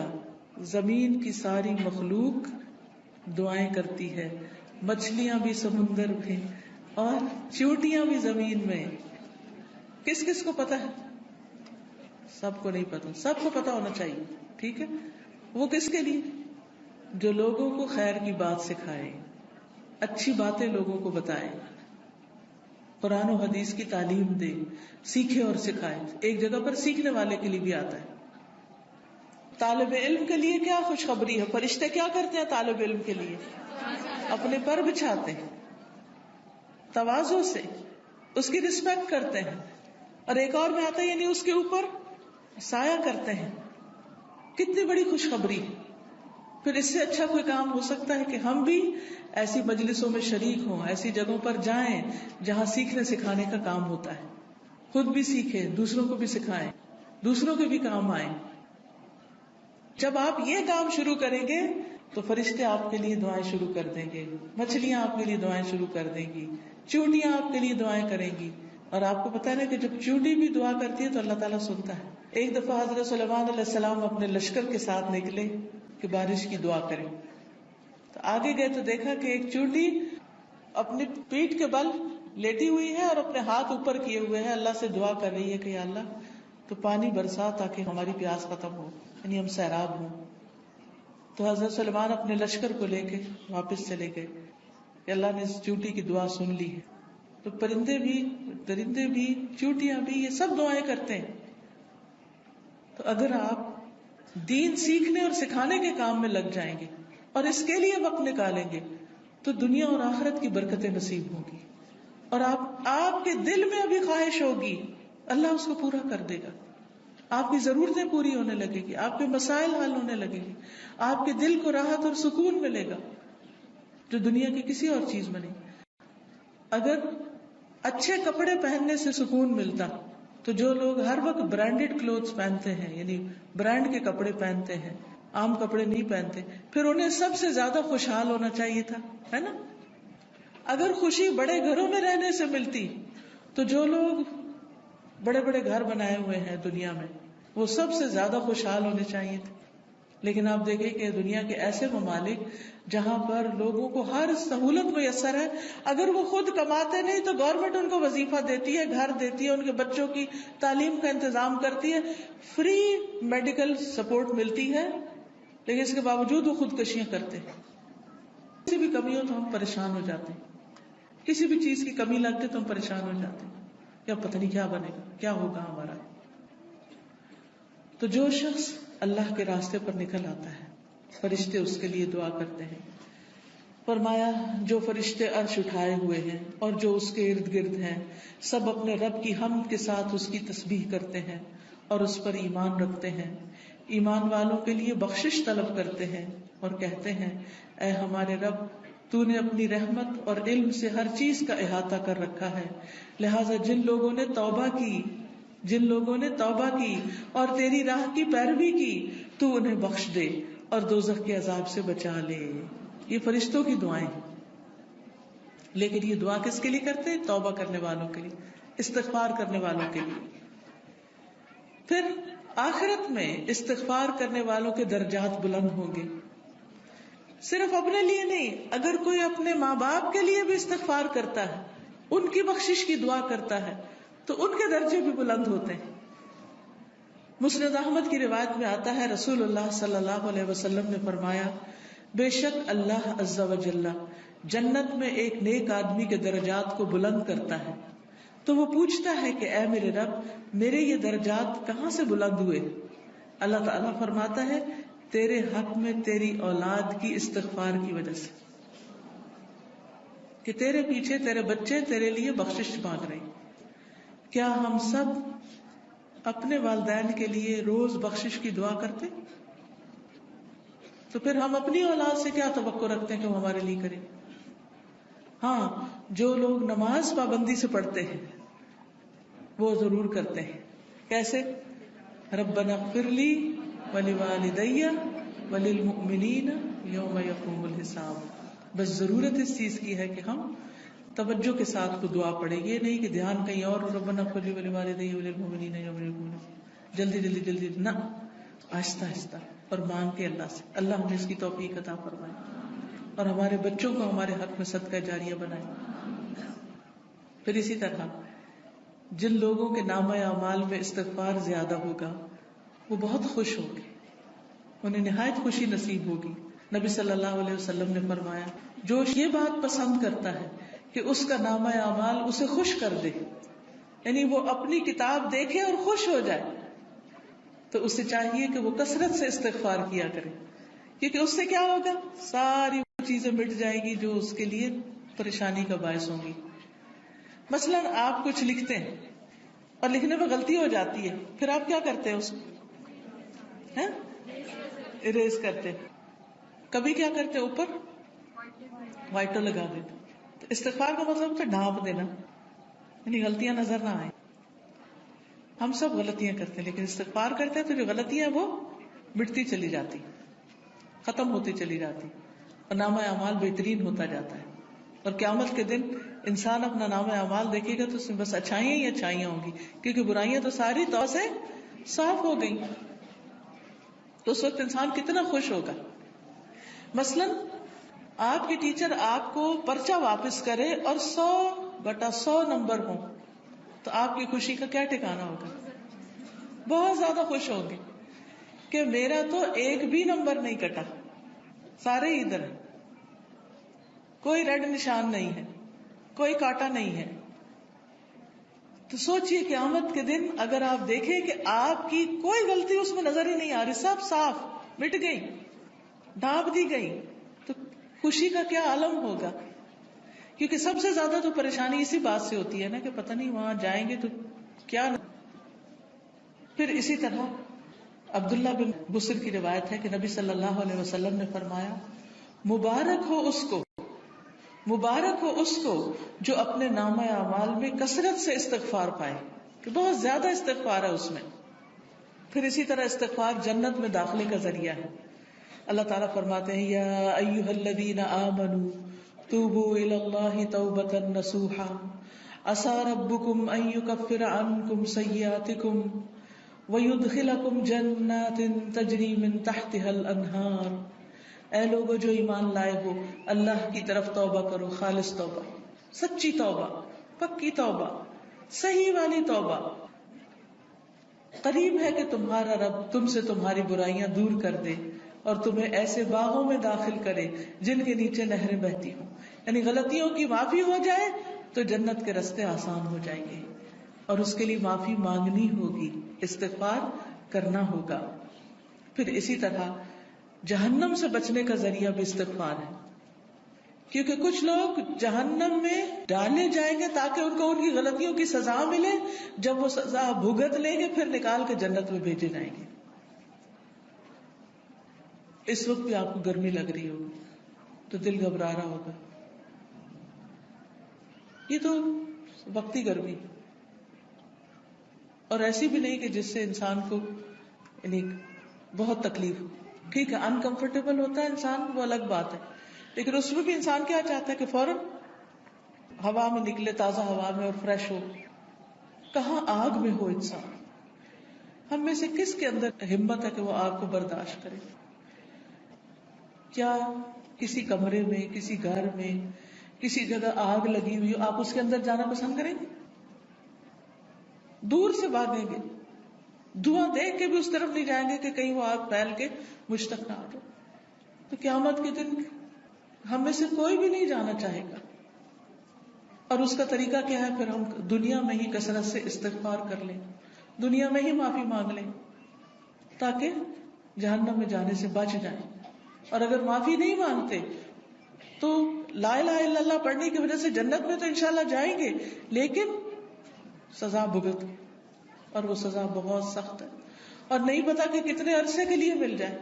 زمین کی ساری مخلوق دعائیں کرتی ہے، مچھلیاں بھی سمندر میں اور چیونٹیاں بھی زمین میں؟ کس کس کو پتا ہے؟ سب کو نہیں پتا، سب کو پتا ہونا چاہیے. ٹھیک ہے، وہ کس کے لیے؟ جو لوگوں کو خیر کی بات سکھائے، اچھی باتیں لوگوں کو بتائے، قرآن و حدیث کی تعلیم دے، سیکھے اور سکھائے. ایک جگہ پر سیکھنے والے کے لیے بھی آتا ہے، طالب علم کے لیے کیا خوشخبری ہے. فرشتے کیا کرتے ہیں طالب علم کے لیے؟ اپنے پر بچھاتے ہیں تواضع سے, اس کی رسپیکٹ کرتے ہیں. اور ایک اور میں آتا ہے یعنی اس کے اوپر سایہ کرتے ہیں. کتنی بڑی خوشخبری. پھر اس سے اچھا کوئی کام ہو سکتا ہے کہ ہم بھی ایسی مجلسوں میں شریک ہوں, ایسی جگہوں پر جائیں جہاں سیکھنے سکھانے کا کام ہوتا ہے. خود بھی سیکھیں, دوسروں کو بھی سکھائیں, دوسروں کے بھی کام آئیں. جب آپ یہ کام شروع کریں گے تو فرشتے آپ کے لیے دعائیں شروع کر دیں گے, مچھلیاں آپ کے لیے دعائیں شروع کر دیں گی, چونٹیاں آپ کے لیے دعائیں کریں گی. اور آپ کو پتا ہے کہ جب چونٹی بھی دعا کرتی ہے تو اللہ تعالیٰ سنتا ہے. ایک دفعہ حضرت سلیمان علیہ السلام اپنے لشکر کے ساتھ نکلے کہ بارش کی دعا کریں. تو آگے گئے تو دیکھا کہ ایک چونٹی اپنی پیٹھ کے بل لیٹی ہوئی ہے اور اپنے ہاتھ اوپر کیے ہوئے ہیں, اللہ سے دعا کر رہی ہے کہ یا اللہ تو پانی برسا تاکہ ہماری پیاس ختم ہو, یعنی ہم سیراب ہوں. تو حضرت سلیمان اپنے لشکر کو لے کے واپس چلے گئے کہ اللہ نے اس چونٹی کی دعا سن لی ہے. تو پرندے بھی, درندے بھی, چونٹیاں بھی, یہ سب دعائیں کرتے ہیں. تو اگر آپ دین سیکھنے اور سکھانے کے کام میں لگ جائیں گے اور اس کے لیے وقت نکالیں گے تو دنیا اور آخرت کی برکتیں نصیب ہوں گی. اور آپ کے دل میں ابھی خواہش ہوگی, اللہ اس کو پورا کر دے گا. آپ کی ضرورتیں پوری ہونے لگے گی, آپ کے مسائل حل ہونے لگے گی, آپ کے دل کو راحت اور سکون ملے گا جو دنیا کی کسی اور چیز میں نہیں. اگر اچھے کپڑے پہننے سے سکون ملتا تو جو لوگ ہر وقت برانڈیڈ کلوتھس پہنتے ہیں, یعنی برانڈ کے کپڑے پہنتے ہیں, عام کپڑے نہیں پہنتے, پھر انہیں سب سے زیادہ خوشحال ہونا چاہیے تھا, ہے نا. اگر خوشی بڑے گھروں میں رہنے سے ملتی تو جو لوگ بڑے بڑے گھر بنائے ہوئے ہیں دنیا میں وہ سب سے زیادہ خوشحال ہونے چاہیے تھے. لیکن آپ دیکھیں کہ دنیا کے ایسے ممالک جہاں پر لوگوں کو ہر سہولت میسر ہے, اگر وہ خود کماتے نہیں تو گورنمنٹ ان کو وظیفہ دیتی ہے, گھر دیتی ہے, ان کے بچوں کی تعلیم کا انتظام کرتی ہے, فری میڈیکل سپورٹ ملتی ہے, لیکن اس کے باوجود وہ خودکشیاں کرتے ہیں. کسی بھی کمی ہو تو ہم پریشان ہو جاتے ہیں, کسی بھی چیز کی کمی لگتی تو ہم پریشان ہو جاتے ہیں, کیا پتہ نہیں کیا بنے گا, کیا ہوگا ہمارا. تو جو شخص اللہ کے راستے پر نکل آتا ہے فرشتے اس کے لیے دعا کرتے ہیں. فرمایا جو فرشتے عرش اٹھائے ہوئے ہیں اور جو اس کے ارد گرد ہیں سب اپنے رب کی حمد کے ساتھ اس کی تسبیح کرتے ہیں اور اس پر ایمان رکھتے ہیں. ایمان والوں کے لیے بخشش طلب کرتے ہیں اور کہتے ہیں اے ہمارے رب تو نے اپنی رحمت اور علم سے ہر چیز کا احاطہ کر رکھا ہے, لہٰذا جن لوگوں نے توبہ کی اور تیری راہ کی پیروی کی تو انہیں بخش دے اور دوزخ کے عذاب سے بچا لے. یہ فرشتوں کی دعائیں ہیں, لیکن یہ دعا کس کے لیے کرتے ہیں؟ توبہ کرنے والوں کے لیے, استغفار کرنے والوں کے لیے. پھر آخرت میں استغفار کرنے والوں کے درجات بلند ہوں گے. صرف اپنے لیے نہیں, اگر کوئی اپنے ماں باپ کے لیے بھی استغفار کرتا ہے, ان کی بخشش کی دعا کرتا ہے تو ان کے درجے بھی بلند ہوتے ہیں. مسند احمد کی روایت میں آتا ہے رسول اللہ صلی اللہ علیہ وسلم نے فرمایا بے شک اللہ عز و جل جنت میں ایک نیک آدمی کے درجات کو بلند کرتا ہے تو وہ پوچھتا ہے کہ اے میرے رب میرے یہ درجات کہاں سے بلند ہوئے؟ اللہ تعالیٰ فرماتا ہے تیرے حق میں تیری اولاد کی استغفار کی وجہ سے, کہ تیرے پیچھے تیرے بچے تیرے لیے بخشش مانگ رہے ہیں. کیا ہم سب اپنے والدین کے لیے روز بخشش کی دعا کرتے؟ تو پھر ہم اپنی اولاد سے کیا توقع رکھتے ہیں کہ وہ ہمارے لیے کرے؟ ہاں, جو لوگ نماز پابندی سے پڑھتے ہیں وہ ضرور کرتے ہیں. کیسے؟ ربنا اغفر لی ولوالدی وللمؤمنین یوم یقوم الحساب. بس ضرورت اس چیز کی ہے کہ ہم توجہ کے ساتھ کو دعا پڑھے, یہ نہیں کہ دھیان کہیں اور, ربنا اغفر لی ولوالدی وللمؤمنین یوم یقوم, جلدی جلدی جلدی نہ, آہستہ آہستہ اور مانگ کے اللہ سے. اللہ ہمیں اس کی توفیق عطا فرمائے اور ہمارے بچوں کو ہمارے حق میں صدقہ جاریہ بنائے. پھر اسی طرح جن لوگوں کے نامہ اعمال میں استغفار زیادہ ہوگا وہ بہت خوش ہوں گے, انہیں نہایت خوشی نصیب ہوگی. نبی صلی اللہ علیہ وسلم نے فرمایا جو یہ بات پسند کرتا ہے کہ اس کا نامہ اعمال اسے خوش کر دے, یعنی وہ اپنی کتاب دیکھے اور خوش ہو جائے, تو اسے چاہیے کہ وہ کثرت سے استغفار کیا کرے، کیونکہ اس سے کیا ہوگا، ساری وہ چیزیں مٹ جائیں گی جو اس کے لیے پریشانی کا باعث ہوں گی. مثلاً آپ کچھ لکھتے ہیں اور لکھنے میں غلطی ہو جاتی ہے، پھر آپ کیا کرتے ہیں، اس کو اریز کرتے، کبھی کیا کرتے اوپر وائٹر لگا دیتے. تو استغفار کا مطلب تو ڈھانپ دینا، یعنی غلطیاں نظر نہ آئیں. ہم سب غلطیاں کرتے ہیں، لیکن استغفار کرتے ہیں تو جو غلطیاں ہیں وہ مٹتی چلی جاتی، ختم ہوتی چلی جاتی، اور نامہ اعمال بہترین ہوتا جاتا ہے. اور قیامت کے دن انسان اپنا نامہ اعمال دیکھے گا تو اس میں بس اچھائیاں ہی اچھائیاں ہوں گی، کیونکہ برائیاں تو ساری تو سے صاف ہو گئی. تو اس وقت انسان کتنا خوش ہوگا. مثلاً آپ کے ٹیچر آپ کو پرچہ واپس کرے اور 100/100 نمبر ہوں تو آپ کی خوشی کا کیا ٹھکانا ہوگا؟ بہت زیادہ خوش ہوگے کہ میرا تو ایک بھی نمبر نہیں کٹا، سارے ہی ادھر ہیں، کوئی ریڈ نشان نہیں ہے، کوئی کاٹا نہیں ہے. تو سوچئے قیامت کے دن اگر آپ دیکھیں کہ آپ کی کوئی غلطی اس میں نظر ہی نہیں آ رہی، سب صاف مٹ گئی، ڈھانپ دی گئی، تو خوشی کا کیا عالم ہوگا. کیونکہ سب سے زیادہ تو پریشانی اسی بات سے ہوتی ہے نا کہ پتہ نہیں وہاں جائیں گے تو کیا. پھر اسی طرح عبداللہ بن بصر کی روایت ہے کہ نبی صلی اللہ علیہ وسلم نے فرمایا، مبارک ہو اس کو جو اپنے نامہ اعمال میں کثرت سے استغفار پائے، کہ بہت زیادہ استغفار ہے اس میں. پھر اسی طرح استغفار جنت میں داخلے کا ذریعہ ہے. اللہ تعالیٰ فرماتے ہیں، یا ایھا الذین آمنوا توبوا الی اللہ توبۃ نصوحا عسى ربکم ان یکفر عنکم سیئاتکم وَيُدْخِلَكُمْ جَنَّاتٍ تَجْرِي مِن تَحْتِهَا الْأَنْهَارُ. اے لوگو جو ایمان لائے ہو، اللہ کی طرف توبہ کرو، خالص توبہ، سچی توبہ، پکی توبہ، صحیح والی توبہ. قریب ہے کہ تمہارا رب تم سے تمہاری برائیاں دور کر دے اور تمہیں ایسے باغوں میں داخل کرے جن کے نیچے نہریں بہتی ہوں. یعنی غلطیوں کی معافی ہو جائے تو جنت کے راستے آسان ہو جائیں گے، اور اس کے لیے معافی مانگنی ہوگی، استغفار کرنا ہوگا. پھر اسی طرح جہنم سے بچنے کا ذریعہ بھی استغفار ہے، کیونکہ کچھ لوگ جہنم میں ڈالے جائیں گے تاکہ ان کو ان کی غلطیوں کی سزا ملے، جب وہ سزا بھگت لیں گے پھر نکال کے جنت میں بھیجے جائیں گے. اس وقت بھی آپ کو گرمی لگ رہی ہوگی تو دل گھبرا رہا ہوگا، یہ تو وقتی گرمی، اور ایسی بھی نہیں کہ جس سے انسان کو یعنی بہت تکلیف ہو. ٹھیک ہے انکمفرٹیبل ہوتا ہے انسان، وہ الگ بات ہے، لیکن اس میں بھی انسان کیا چاہتا ہے کہ فوراً ہوا میں نکلے، تازہ ہوا میں، اور فریش ہو. کہاں آگ میں ہو انسان. ہم میں سے کس کے اندر ہمت ہے کہ وہ آگ کو برداشت کرے؟ کیا کسی کمرے میں، کسی گھر میں، کسی جگہ آگ لگی ہوئی ہو، آپ اس کے اندر جانا پسند کریں گے؟ دور سے بھاگیں گے، دھواں دیکھ کے بھی اس طرف نہیں جائیں گے کہ کہیں وہ آگ پھیل کے مجھ تک نہ آ جائے. تو قیامت کے دن ہم میں سے کوئی بھی نہیں جانا چاہے گا. اور اس کا طریقہ کیا ہے؟ پھر ہم دنیا میں ہی کثرت سے استغفار کر لیں، دنیا میں ہی معافی مانگ لیں تاکہ جہنم میں جانے سے بچ جائیں. اور اگر معافی نہیں مانگتے تو لا الہ الا اللہ پڑھنے کی وجہ سے جنت میں تو انشاءاللہ جائیں گے، لیکن سزا بھگت، اور وہ سزا بہت سخت ہے، اور نہیں پتا کہ کتنے عرصے کے لیے مل جائے،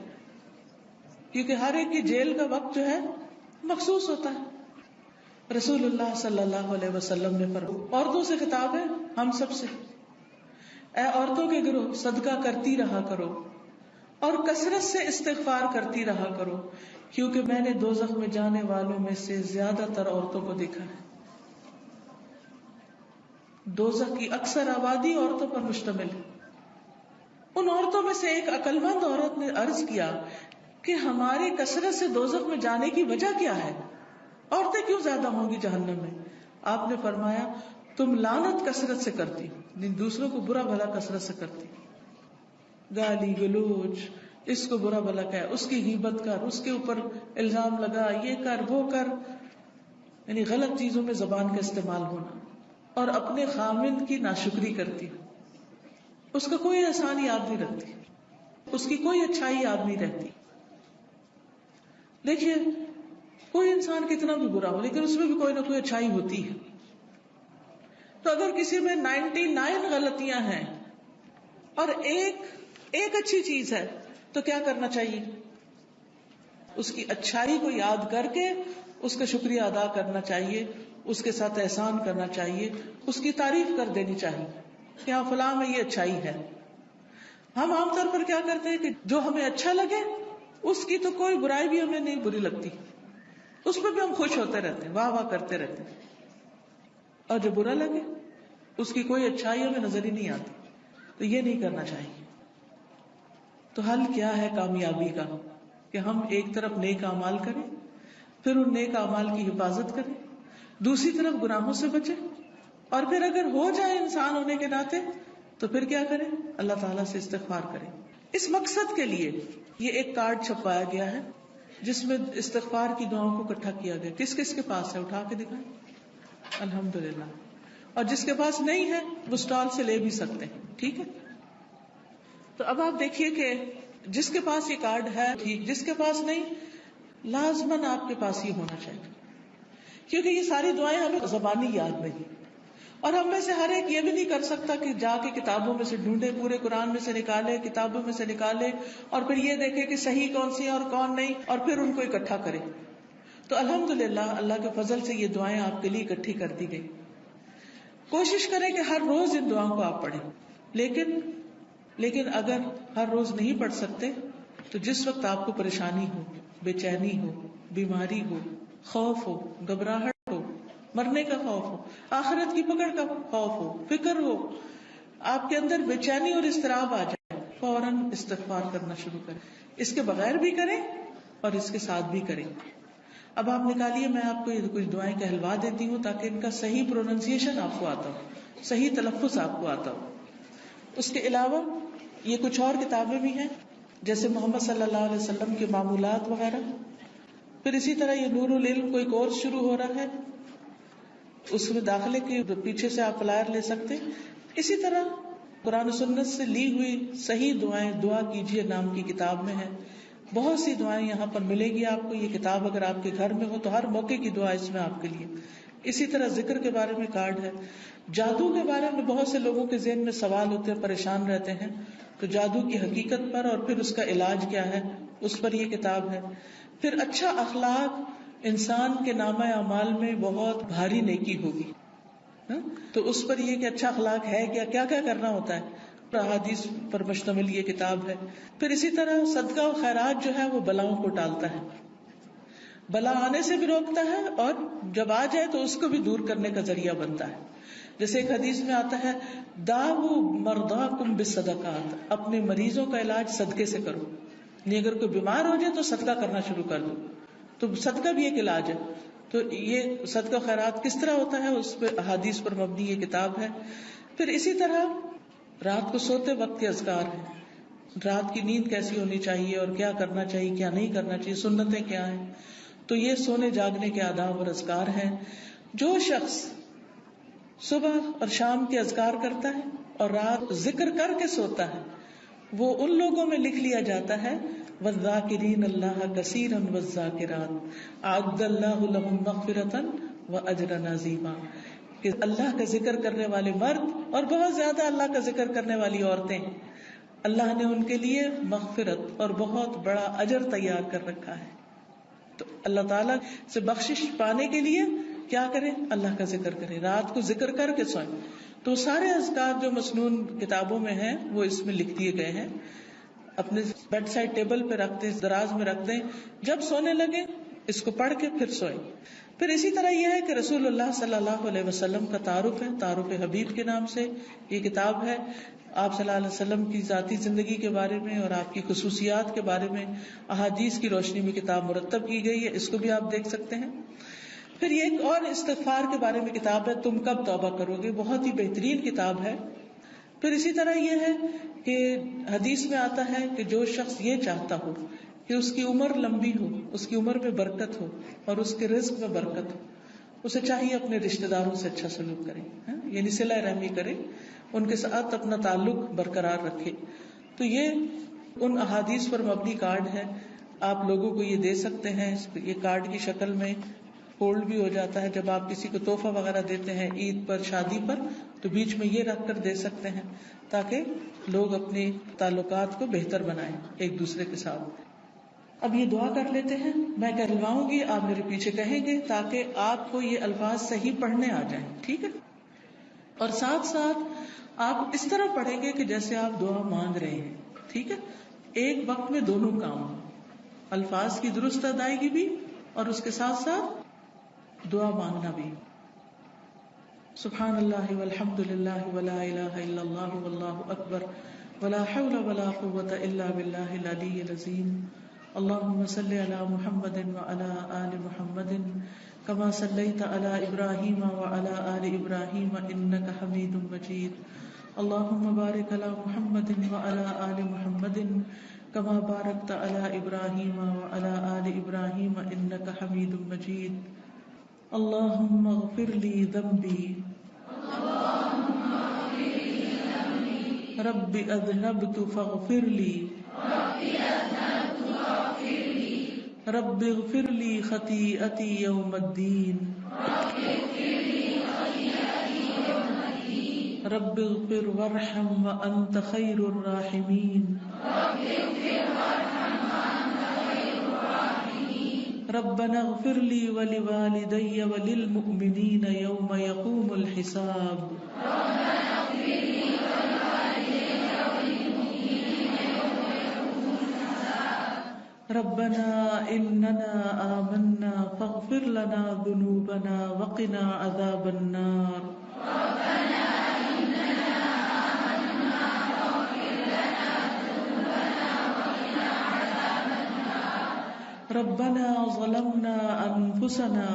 کیونکہ ہر ایک کی جیل کا وقت جو ہے مخصوص ہوتا ہے. رسول اللہ صلی اللہ علیہ وسلم نے فرمایا، عورتوں سے خطاب ہے، ہم سب سے، اے عورتوں کے گروہ، صدقہ کرتی رہا کرو اور کثرت سے استغفار کرتی رہا کرو، کیونکہ میں نے دوزخ میں جانے والوں میں سے زیادہ تر عورتوں کو دیکھا ہے. دوزخ کی اکثر آبادی عورتوں پر مشتمل ہے. ان عورتوں میں سے ایک عقل مند عورت نے عرض کیا کہ ہماری کثرت سے دوزخ میں جانے کی وجہ کیا ہے؟ عورتیں کیوں زیادہ ہوں گی جہنم میں؟ آپ نے فرمایا، تم لعنت کثرت سے کرتی، دوسروں کو برا بھلا کثرت سے کرتی، گالی گلوچ، اس کو برا بھلا کہہ، اس کی غیبت کر، اس کے اوپر الزام لگا، یہ کر وہ کر، یعنی غلط چیزوں میں زبان کا استعمال ہونا، اور اپنے خامند کی ناشکری کرتی، اس کا کوئی احسان یاد نہیں رکھتی. اس کی کوئی اچھائی یاد نہیں رہتی. دیکھیے کوئی انسان کتنا بھی برا ہو لیکن اس میں بھی کوئی نہ کوئی اچھائی ہوتی ہے. تو اگر کسی میں 99 غلطیاں ہیں اور ایک اچھی چیز ہے تو کیا کرنا چاہیے؟ اس کی اچھائی کو یاد کر کے اس کا شکریہ ادا کرنا چاہیے، اس کے ساتھ احسان کرنا چاہیے، اس کی تعریف کر دینی چاہیے کہ ہاں فلاں میں یہ اچھائی ہے. ہم عام طور پر کیا کرتے ہیں کہ جو ہمیں اچھا لگے اس کی تو کوئی برائی بھی ہمیں نہیں بری لگتی، اس پہ بھی ہم خوش ہوتے رہتے ہیں، واہ واہ کرتے رہتے ہیں، اور جو برا لگے اس کی کوئی اچھائی ہمیں نظر ہی نہیں آتی. تو یہ نہیں کرنا چاہیے. تو حل کیا ہے کامیابی کا؟ کہ ہم ایک طرف نیک اعمال کریں، پھر ان نیک اعمال کی حفاظت کریں، دوسری طرف گناہوں سے بچیں، اور پھر اگر ہو جائے انسان ہونے کے ناطے تو پھر کیا کریں؟ اللہ تعالیٰ سے استغفار کریں. اس مقصد کے لیے یہ ایک کارڈ چھپوایا گیا ہے جس میں استغفار کی دعاؤں کو اکٹھا کیا گیا. کس کس کے پاس ہے؟ اٹھا کے دکھائیں. الحمدللہ. اور جس کے پاس نہیں ہے وہ اسٹال سے لے بھی سکتے ہیں. ٹھیک ہے. تو اب آپ دیکھیے کہ جس کے پاس یہ کارڈ ہے ٹھیک، جس کے پاس نہیں لازماً آپ کے پاس ہی ہونا چاہیے، کیونکہ یہ ساری دعائیں ہمیں زبانی یاد نہیں، اور ہم میں سے ہر ایک یہ بھی نہیں کر سکتا کہ جا کے کتابوں میں سے ڈھونڈے، پورے قرآن میں سے نکالے، کتابوں میں سے نکالے، اور پھر یہ دیکھے کہ صحیح کون سی ہے اور کون نہیں، اور پھر ان کو اکٹھا کرے. تو الحمدللہ اللہ کے فضل سے یہ دعائیں آپ کے لیے اکٹھی کر دی گئی. کوشش کریں کہ ہر روز ان دعاؤں کو آپ پڑھیں، لیکن اگر ہر روز نہیں پڑھ سکتے تو جس وقت آپ کو پریشانی ہو، بے چینی ہو، بیماری ہو، خوف ہو، گھبراہٹ ہو، مرنے کا خوف ہو، آخرت کی پکڑ کا خوف ہو، فکر ہو، آپ کے اندر بے چینی اور اضطراب آ جائے، فوراً استغفار کرنا شروع کریں. اس کے بغیر بھی کریں اور اس کے ساتھ بھی کریں. اب آپ نکالیے، میں آپ کو یہ کچھ دعائیں کہلوا دیتی ہوں تاکہ ان کا صحیح پروننسیشن آپ کو آتا ہو، صحیح تلفظ آپ کو آتا ہو. اس کے علاوہ یہ کچھ اور کتابیں بھی ہیں جیسے محمد صلی اللہ علیہ وسلم کے معمولات وغیرہ. پھر اسی طرح یہ نور العلم کوئی کورس شروع ہو رہا ہے، اس میں داخلے کے پیچھے سے آپ فلائر لے سکتے. اسی طرح قرآن و سنت سے لی ہوئی صحیح دعائیں دعا کیجیے نام کی کتاب میں ہے. بہت سی دعائیں یہاں پر ملے گی آپ کو. یہ کتاب اگر آپ کے گھر میں ہو تو ہر موقع کی دعا اس میں آپ کے لیے. اسی طرح ذکر کے بارے میں کارڈ ہے. جادو کے بارے میں بہت سے لوگوں کے ذہن میں سوال ہوتے ہیں، پریشان رہتے ہیں، تو جادو کی حقیقت پر اور پھر اس کا علاج کیا ہے اس پر یہ کتاب ہے. پھر اچھا اخلاق انسان کے نامہ اعمال میں بہت بھاری نیکی ہوگی، تو اس پر یہ کہ اچھا اخلاق ہے کیا کیا کرنا ہوتا ہے، احادیث پر مشتمل یہ کتاب ہے. پھر اسی طرح صدقہ و خیرات جو ہے وہ بلاؤں کو ٹالتا ہے، بلا آنے سے بھی روکتا ہے، اور جب آ جائے تو اس کو بھی دور کرنے کا ذریعہ بنتا ہے. جیسے ایک حدیث میں آتا ہے داؤ مرضاکم بالصدقات، اپنے مریضوں کا علاج صدقے سے کرو. نہیں اگر کوئی بیمار ہو جائے تو صدقہ کرنا شروع کر دو، تو صدقہ بھی ایک علاج ہے. تو یہ صدقہ خیرات کس طرح ہوتا ہے اس پہ احادیث پر مبنی یہ کتاب ہے. پھر اسی طرح رات کو سوتے وقت کے اذکار ہیں، رات کی نیند کیسی ہونی چاہیے اور کیا کرنا چاہیے کیا نہیں کرنا چاہیے، سنتیں کیا ہیں، تو یہ سونے جاگنے کے آداب اور اذکار ہیں. جو شخص صبح اور شام کے اذکار کرتا ہے اور رات ذکر کر کے سوتا ہے وہ ان لوگوں میں لکھ لیا جاتا ہے والذاکرین اللہ کثیرا والذاکرات اعد اللہ لهم مغفرۃ واجرا عظیما، کہ اللہ کا ذکر کرنے والے مرد اور بہت زیادہ اللہ کا ذکر کرنے والی عورتیں، اللہ نے ان کے لیے مغفرت اور بہت بڑا اجر تیار کر رکھا ہے. تو اللہ تعالیٰ سے بخشش پانے کے لیے کیا کریں؟ اللہ کا ذکر کریں، رات کو ذکر کر کے سوئیں. تو سارے اذکار جو مسنون کتابوں میں ہیں وہ اس میں لکھ دیے گئے ہیں. اپنے بیڈ سائڈ ٹیبل پہ رکھ دیں، دراز میں رکھ دیں، جب سونے لگے اس کو پڑھ کے پھر سوئیں. پھر اسی طرح یہ ہے کہ رسول اللہ صلی اللہ علیہ وسلم کا تعارف ہے، تعارف حبیب کے نام سے یہ کتاب ہے. آپ صلی اللہ علیہ وسلم کی ذاتی زندگی کے بارے میں اور آپ کی خصوصیات کے بارے میں احادیث کی روشنی میں کتاب مرتب کی گئی ہے، اس کو بھی آپ دیکھ سکتے ہیں. پھر یہ ایک اور استغفار کے بارے میں کتاب ہے، تم کب توبہ کرو گے، بہت ہی بہترین کتاب ہے. پھر اسی طرح یہ ہے کہ حدیث میں آتا ہے کہ جو شخص یہ چاہتا ہو کہ اس کی عمر لمبی ہو، اس کی عمر میں برکت ہو اور اس کے رزق میں برکت ہو، اسے چاہیے اپنے رشتہ داروں سے اچھا سلوک کرے، یعنی صلہ رحمی کرے، ان کے ساتھ اپنا تعلق برقرار رکھے. تو یہ ان احادیث پر مبنی کارڈ ہے، آپ لوگوں کو یہ دے سکتے ہیں. یہ کارڈ کی شکل میں فولڈ بھی ہو جاتا ہے. جب آپ کسی کو تحفہ وغیرہ دیتے ہیں عید پر، شادی پر، تو بیچ میں یہ رکھ کر دے سکتے ہیں تاکہ لوگ اپنے تعلقات کو بہتر بنائیں ایک دوسرے کے ساتھ. اب یہ دعا کر لیتے ہیں، میں کہلواؤں گی، آپ میرے پیچھے کہیں گے تاکہ آپ کو یہ الفاظ صحیح پڑھنے آ جائیں. ٹھیک ہے؟ اور ساتھ ساتھ آپ اس طرح پڑھیں گے کہ جیسے آپ دعا مانگ رہے ہیں. ٹھیک ہے؟ ایک وقت میں دونوں کام، الفاظ کی درست ادائیگی بھی اور اس کے ساتھ ساتھ دعا مانگنا بھی. سبحان اللہ والحمد للہ ولا الہ الا اللہ واللہ اکبر ولا حول ولا قوة الا باللہ العلی العظیم. اللهم صل على محمد وعلى آل محمد كما صليت على إبراهيم وعلى آل إبراهيم إنك حميد مجيد. اللهم بارك على محمد وعلى آل محمد كما باركت على إبراهيم وعلى آل إبراهيم إنك حميد مجيد. اللهم اغفر لي ذنبي رب أذنبت فاغفر لي رب اغفر لي خطيئتي يوم الدين رب اغفر وارحم وأنت خير الراحمين ربنا اغفر لي ولوالدي وللمؤمنين يوم يقوم الحساب. ربنا إننا آمنا فاغفر لنا ذنوبنا وقنا عذاب النار. ربنا ظلمنا أنفسنا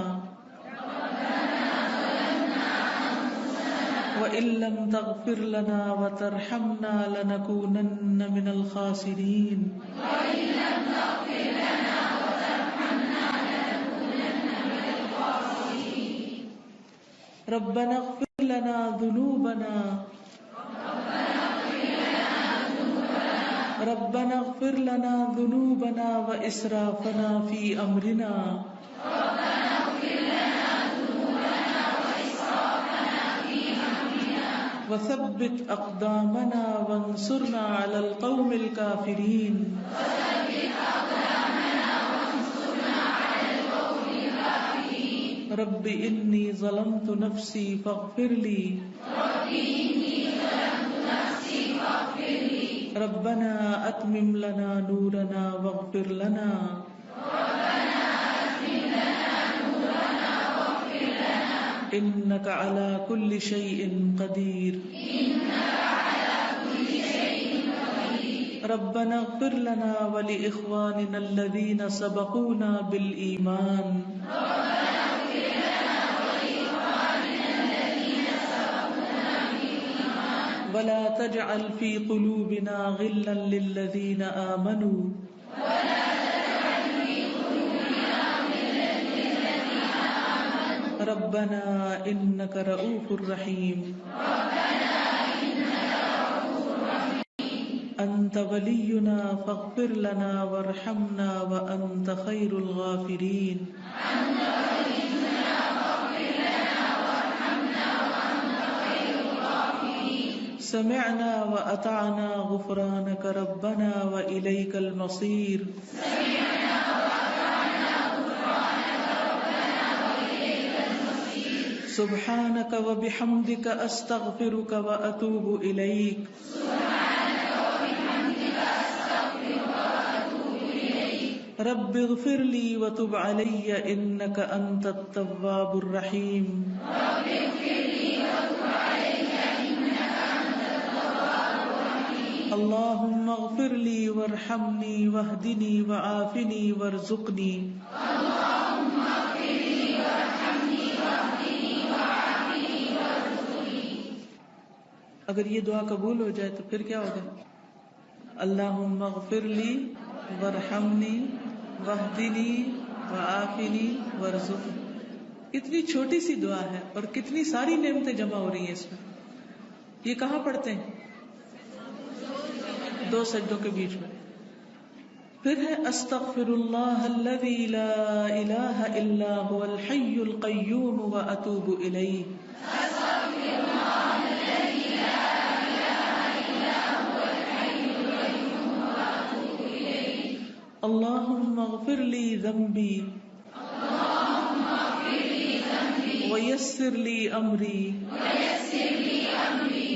وإن لم تغفر لنا وترحمنا لنكونن من الخاسرين. ربنا اغفر لنا ذنوبنا ربنا اغفر لنا ذنوبنا وإسرافنا في أمرنا وثبت أقدامنا وانصرنا على القوم الكافرين. رب إني ظلمت نفسي فاغفر لي ربنا أتمم لنا نورنا واغفر لنا إنك على كل شيء قدير. ربنا اغفر لنا ولإخواننا الذين سبقونا بالإيمان ولا تجعل في قلوبنا غلا للذين آمنوا ربنا إنك رؤوف رحيم. أنت ولينا فاغفر لنا وارحمنا وأنت خير الغافرين. سمعنا وأطعنا غفرانك ربنا وإليك المصير. سبحانك وبحمدك أستغفرك وأتوب إليك. رب اغفر لي وتب علي إنك أنت التواب الرحيم. اللهم اغفر لي وارحمني واهدني وعافني وارزقني. اگر یہ دعا قبول ہو جائے تو پھر کیا ہوگا؟ اللہم اغفر لی وارحمنی واہدنی وعافنی وارزقنی. اتنی چھوٹی سی دعا ہے اور کتنی ساری نعمتیں جمع ہو رہی ہیں اس میں. یہ کہاں پڑھتے ہیں؟ 2 سجدوں کے بیچ میں. پھر ہے استغفر اللہ الذی لا الہ الا هو الحی القیوم واتوب الیہ. اللہم اغفر لی ذنبی ویسر لی امری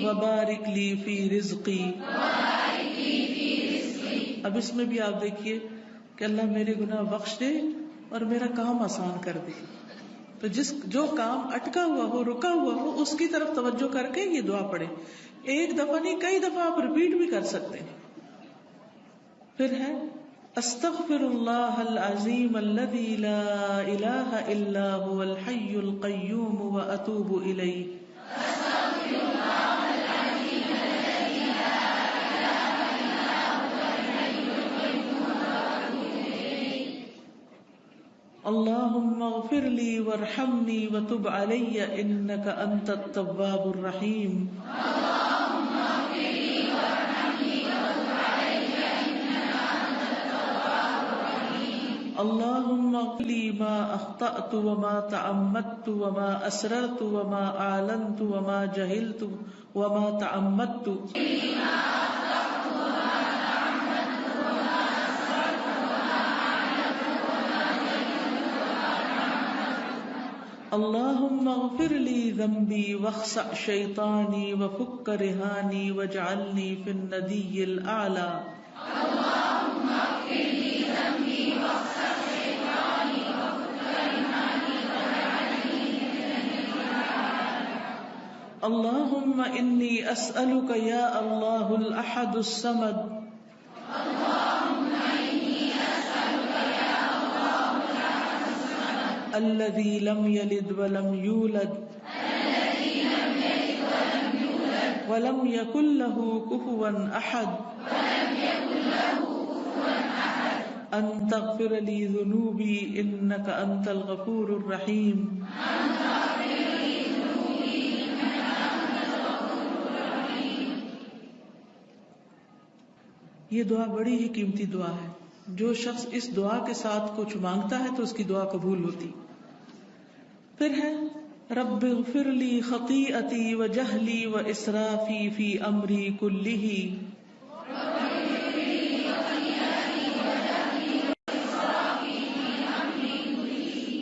وبارک لی فی رزقی. اب اس میں بھی آپ دیکھیے کہ اللہ میرے گناہ بخش دے اور میرا کام آسان کر دے. تو جو کام اٹکا ہوا ہو، رکا ہوا ہو، اس کی طرف توجہ کر کے یہ دعا پڑھے. ایک دفعہ نہیں، کئی دفعہ آپ ریپیٹ بھی کر سکتے ہیں. پھر ہے استغفر اللہ العظیم الذی لا الہ الا هو الحی القیوم واتوب الیہ. اللہم اغفر لی وارحمنی وتب علی انک انت التواب الرحیم. اللہم اغفر لی ما اخطأت وما تعمدت وما اسررت وما اعلنت وما جہلت وما تعمدت. اللہم اغفر لی ذنبی واخسأ شیطانی وفک رہانی واجعلنی فی الندی الاعلی. اللہم انی اسألک یا اللہ الاحد الصمد الذي لم يلد ولم يولد ولم يكن له كفوا أحد أن تغفر لي ذنوبي إنك أنت الغفور الرحيم. یہ دعا بڑی ہی قیمتی دعا ہے. جو شخص اس دعا کے ساتھ کچھ مانگتا ہے تو اس کی دعا قبول ہوتی. پھر ہے رب اغفر لی خطیئتی وجہلی واسرافی فی امری کلہ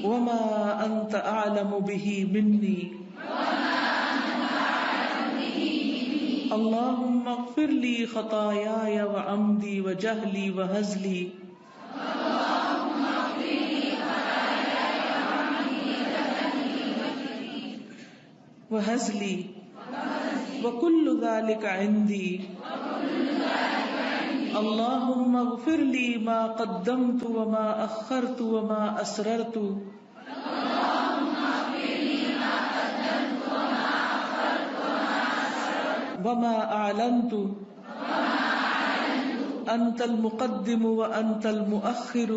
وما انت اعلم بہ منی. اللہم اغفر لی خطایای وعمدی وجہلی وہزلی وہزلی وکل ذلک عندی. اللہم اغفر لی ما قدمت وما اخرت وما اسررت وما اعلنت انت المقدم وانت المؤخر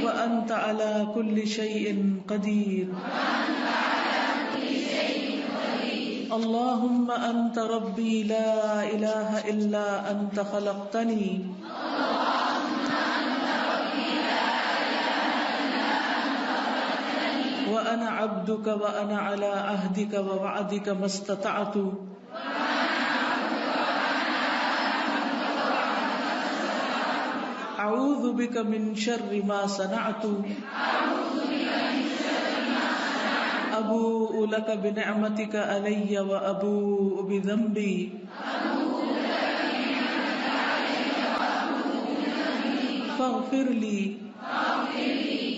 وانت على كل شيء قدير. اللهم انت ربي لا اله الا انت خلقتني وأنا عبدك وأنا على عهدك ووعدك ما استطعت أعوذ بك من شر ما صنعت أبوء لك بنعمتك علي وأبوء بذنبي فاغفر لي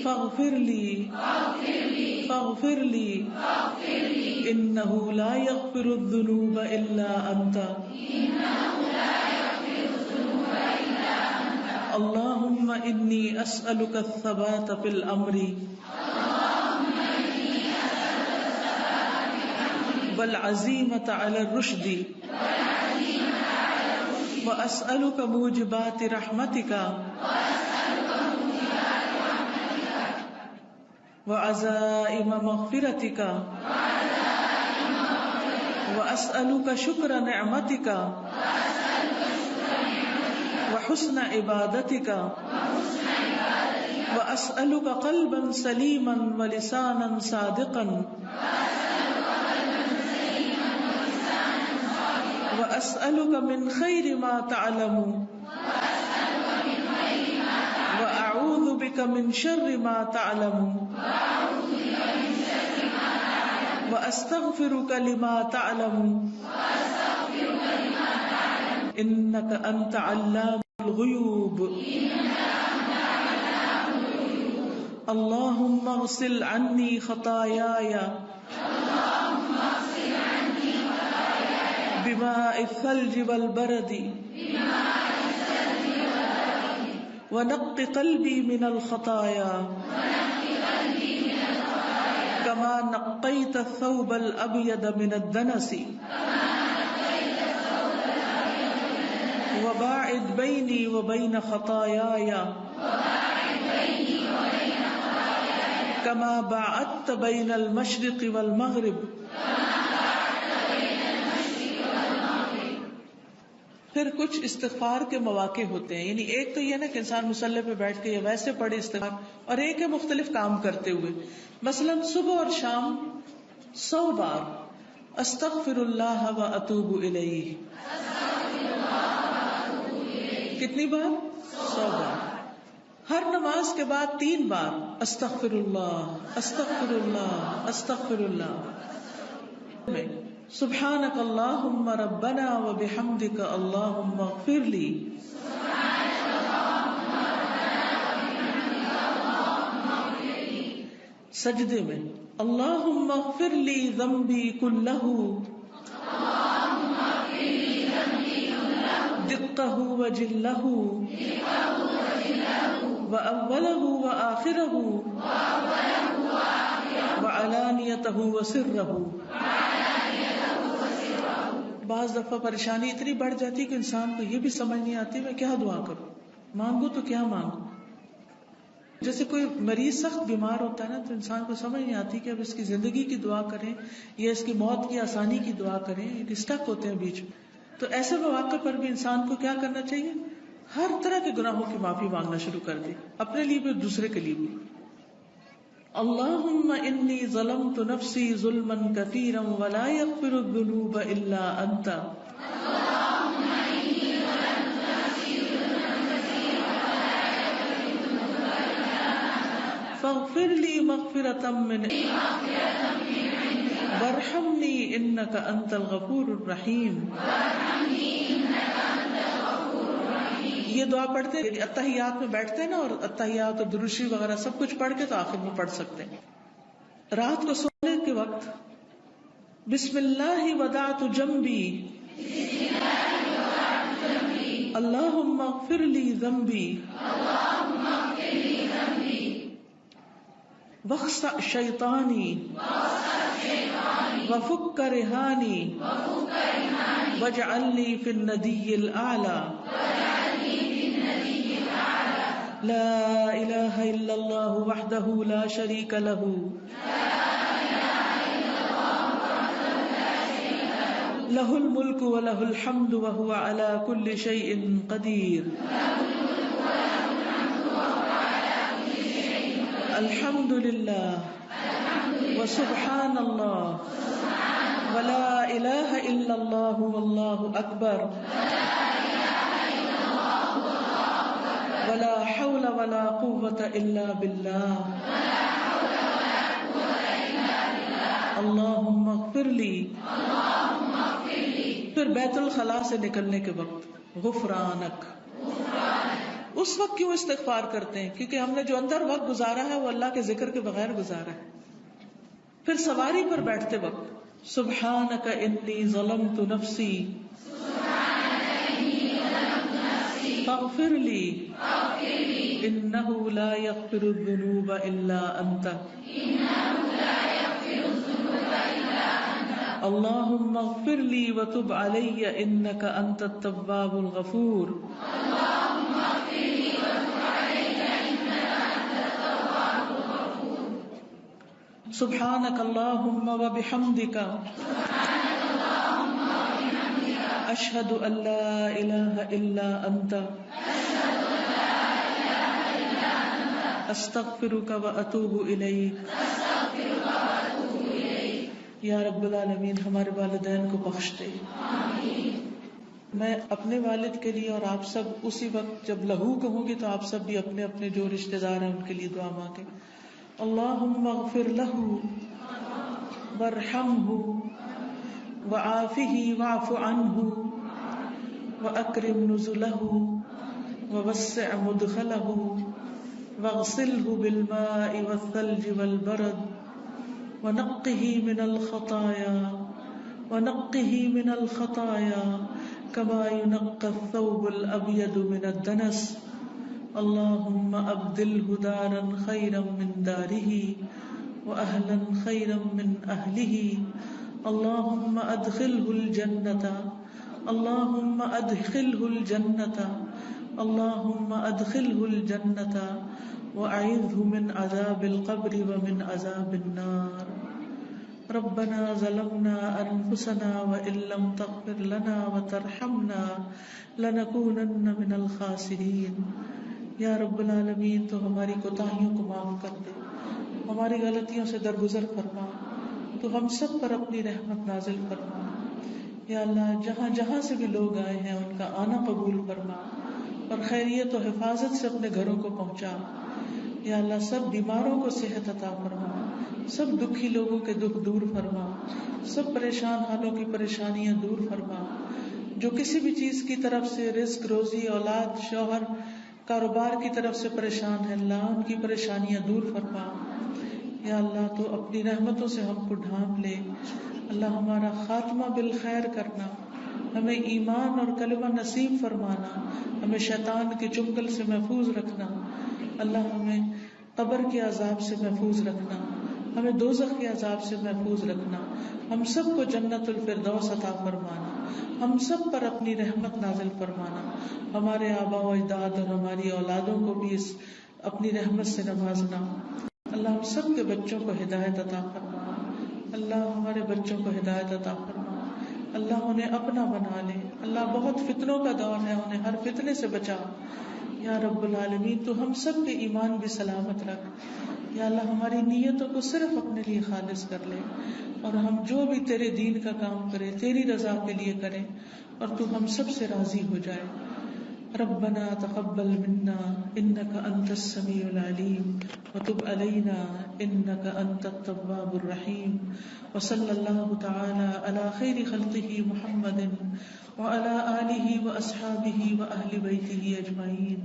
فاغفر لي فاغفر لي إنه لا يغفر الذنوب إلا أنت اللهم إني أسألك الثبات في الأمر والعزيمة على الرشد وأسألك موجبات رحمتك وعزائم مغفرتك وأسألك شكر نعمتك وحسن عبادتك وأسألك قلبا سليما ولسانا صادقا وأسألك من خير ما تعلم وأعوذ بك من شر ما تعلم وأستغفرك لما تعلم إنك أنت علام الغيوب اللهم اغسل عني خطاياي بماء الثلج والبرد ونق قلبي من الخطايا كما نقيت الثوب الأبيض من الدنس وباعد بيني وبين خطاياي كما باعدت بين المشرق والمغرب. پھر کچھ استغفار کے مواقع ہوتے ہیں، یعنی ایک تو یہ نا کہ انسان مصلی پہ بیٹھ کے یا ویسے پڑھے استغفار، اور ایک ہے مختلف کام کرتے ہوئے. مثلا صبح اور شام 100 بار استغفر اللہ و اتوب الیہ. کتنی بار؟ 100 بار. ہر نماز کے بعد 3 بار استغفر اللہ استغفر اللہ استغفر اللہ. سبحانک اللہم ربنا و بحمدک اللہم اغفر لی. سجدے میں اللہم اغفر لی ذنبی کلہ دقہ و جلہ وأولہ وآخرہ وعلانیتہ وسرہ. بعض دفعہ پریشانی اتنی بڑھ جاتی کہ انسان کو یہ بھی سمجھ نہیں آتی میں کیا دعا کروں، مانگوں تو کیا مانگوں. جیسے کوئی مریض سخت بیمار ہوتا ہے نا تو انسان کو سمجھ نہیں آتی کہ اب اس کی زندگی کی دعا کریں یا اس کی موت کی آسانی کی دعا کریں، اسٹک ہوتے ہیں بیچ میں. تو ایسے مواقع پر بھی انسان کو کیا کرنا چاہیے؟ ہر طرح کے گناہوں کی معافی مانگنا شروع کر دے، اپنے لیے بھی دوسرے کے لیے بھی. اللہم انی ظلمت نفسی ظلما کثیرا ولا یغفر الذنوب الا انت فاغفر لی مغفرۃ من وارحمنی انک انت الغفور الرحیم. یہ دعا پڑھتے ہیں اتحیات میں بیٹھتے ہیں نا، اور اتحیات اور درود شریف وغیرہ سب کچھ پڑھ کے تو آخر میں پڑھ سکتے ہیں. رات کو سونے کے وقت بسم اللہ ودعت جنبی اللہم اغفر لی ذنبی واخسأ شیطانی وفک رہانی واجعلنی فی الندی الاعلی. لا الہ الا اللہ وحدہ لا شریک لہ لہ الملک ولہ الحمد وہو علی کل شیء قدیر. الحمد للہ وسبحان اللہ ولا الہ الا اللہ واللہ اکبر ولا حول ولا قوة الا باللہ. اللہم اغفر لی. پھر بیت الخلاء سے نکلنے کے وقت غفرانک. اس وقت کیوں استغفار کرتے ہیں؟ کیونکہ ہم نے جو اندر وقت گزارا ہے وہ اللہ کے ذکر کے بغیر گزارا ہے. پھر سواری پر بیٹھتے وقت سبحانک انی ظلمت نفسی فاغفر لی انہ لا یغفر الذنوب الا انت اللہم اغفر لی وتب علی انک انت التواب الغفور. سبحانک اللہم وبحمدک اشہد ان لا الہ الا انت استغفرک واتوب الیک. یا رب العالمین ہمارے والدین کو بخش دے. میں اپنے والد کے لیے اور آپ سب اسی وقت جب لہو کہوں گی تو آپ سب بھی اپنے اپنے جو رشتہ دار ہیں ان کے لیے دعا مانگے. اللہم اغفر لہ وارحمہ وعافہ واعف عنہ واکرم نزلہ ووسع مدخلہ واغسلہ بالماء والثلج والبرد ونقه من الخطايا كما ينقى الثوب الأبيض من الدنس. اللهم أبدله دارا خيرا من داره وأهلا خيرا من أهله. اللهم أدخله الجنة وأعذه من عذاب القبر ومن عذاب النار. ربنا ظلمنا أنفسنا وإن لم تغفر لنا وترحمنا لنكونن من الخاسرين. یا رب العالمین تو ہماری کوتاہیوں کو معاف کر دے، ہماری غلطیوں سے درگزر فرما، تو ہم سب پر اپنی رحمت نازل فرما. یا اللہ جہاں جہاں سے بھی لوگ آئے ہیں ان کا آنا قبول فرما اور خیریت و حفاظت سے اپنے گھروں کو پہنچا. یا اللہ سب بیماروں کو صحت عطا فرما، سب دکھی لوگوں کے دکھ دور فرما، سب پریشان حالوں کی پریشانیاں دور فرما. جو کسی بھی چیز کی طرف سے رزق، روزی، اولاد، شوہر، کاروبار کی طرف سے پریشان ہے اللہ ان کی پریشانیاں دور فرما. یا اللہ تو اپنی رحمتوں سے ہم کو ڈھانپ لے. اللہ ہمارا خاتمہ بالخیر کرنا، ہمیں ایمان اور کلمہ نصیب فرمانا، ہمیں شیطان کے چنگل سے محفوظ رکھنا. اللہ ہمیں قبر کے عذاب سے محفوظ رکھنا، ہمیں دوزخ کے عذاب سے محفوظ رکھنا. ہم سب کو جنت الفردوس عطا فرمانا، ہم سب پر اپنی رحمت نازل فرمانا. ہمارے آباء و اجداد اور ہماری اولادوں کو بھی اس اپنی رحمت سے نوازنا. اللہ ہم سب کے بچوں کو ہدایت عطا فرما. اللہ ہمارے بچوں کو ہدایت عطا فرما. اللہ انہیں اپنا بنا لے. اللہ بہت فتنوں کا دور ہے، انہیں ہر فتنے سے بچا. یا رب العالمین تو ہم سب کے ایمان بھی سلامت رکھ. یا اللہ ہماری نیتوں کو صرف اپنے لیے خالص کر لے اور ہم جو بھی تیرے دین کا کام کرے تیری رضا کے لیے کریں اور تو ہم سب سے راضی ہو جائے. ربنا تقبل منا انك انت السميع العليم وتب علينا انك انت التواب الرحيم. وصلى الله تعالى على خير خلقه محمد وعلى آله واصحابه واهل بيته اجمعين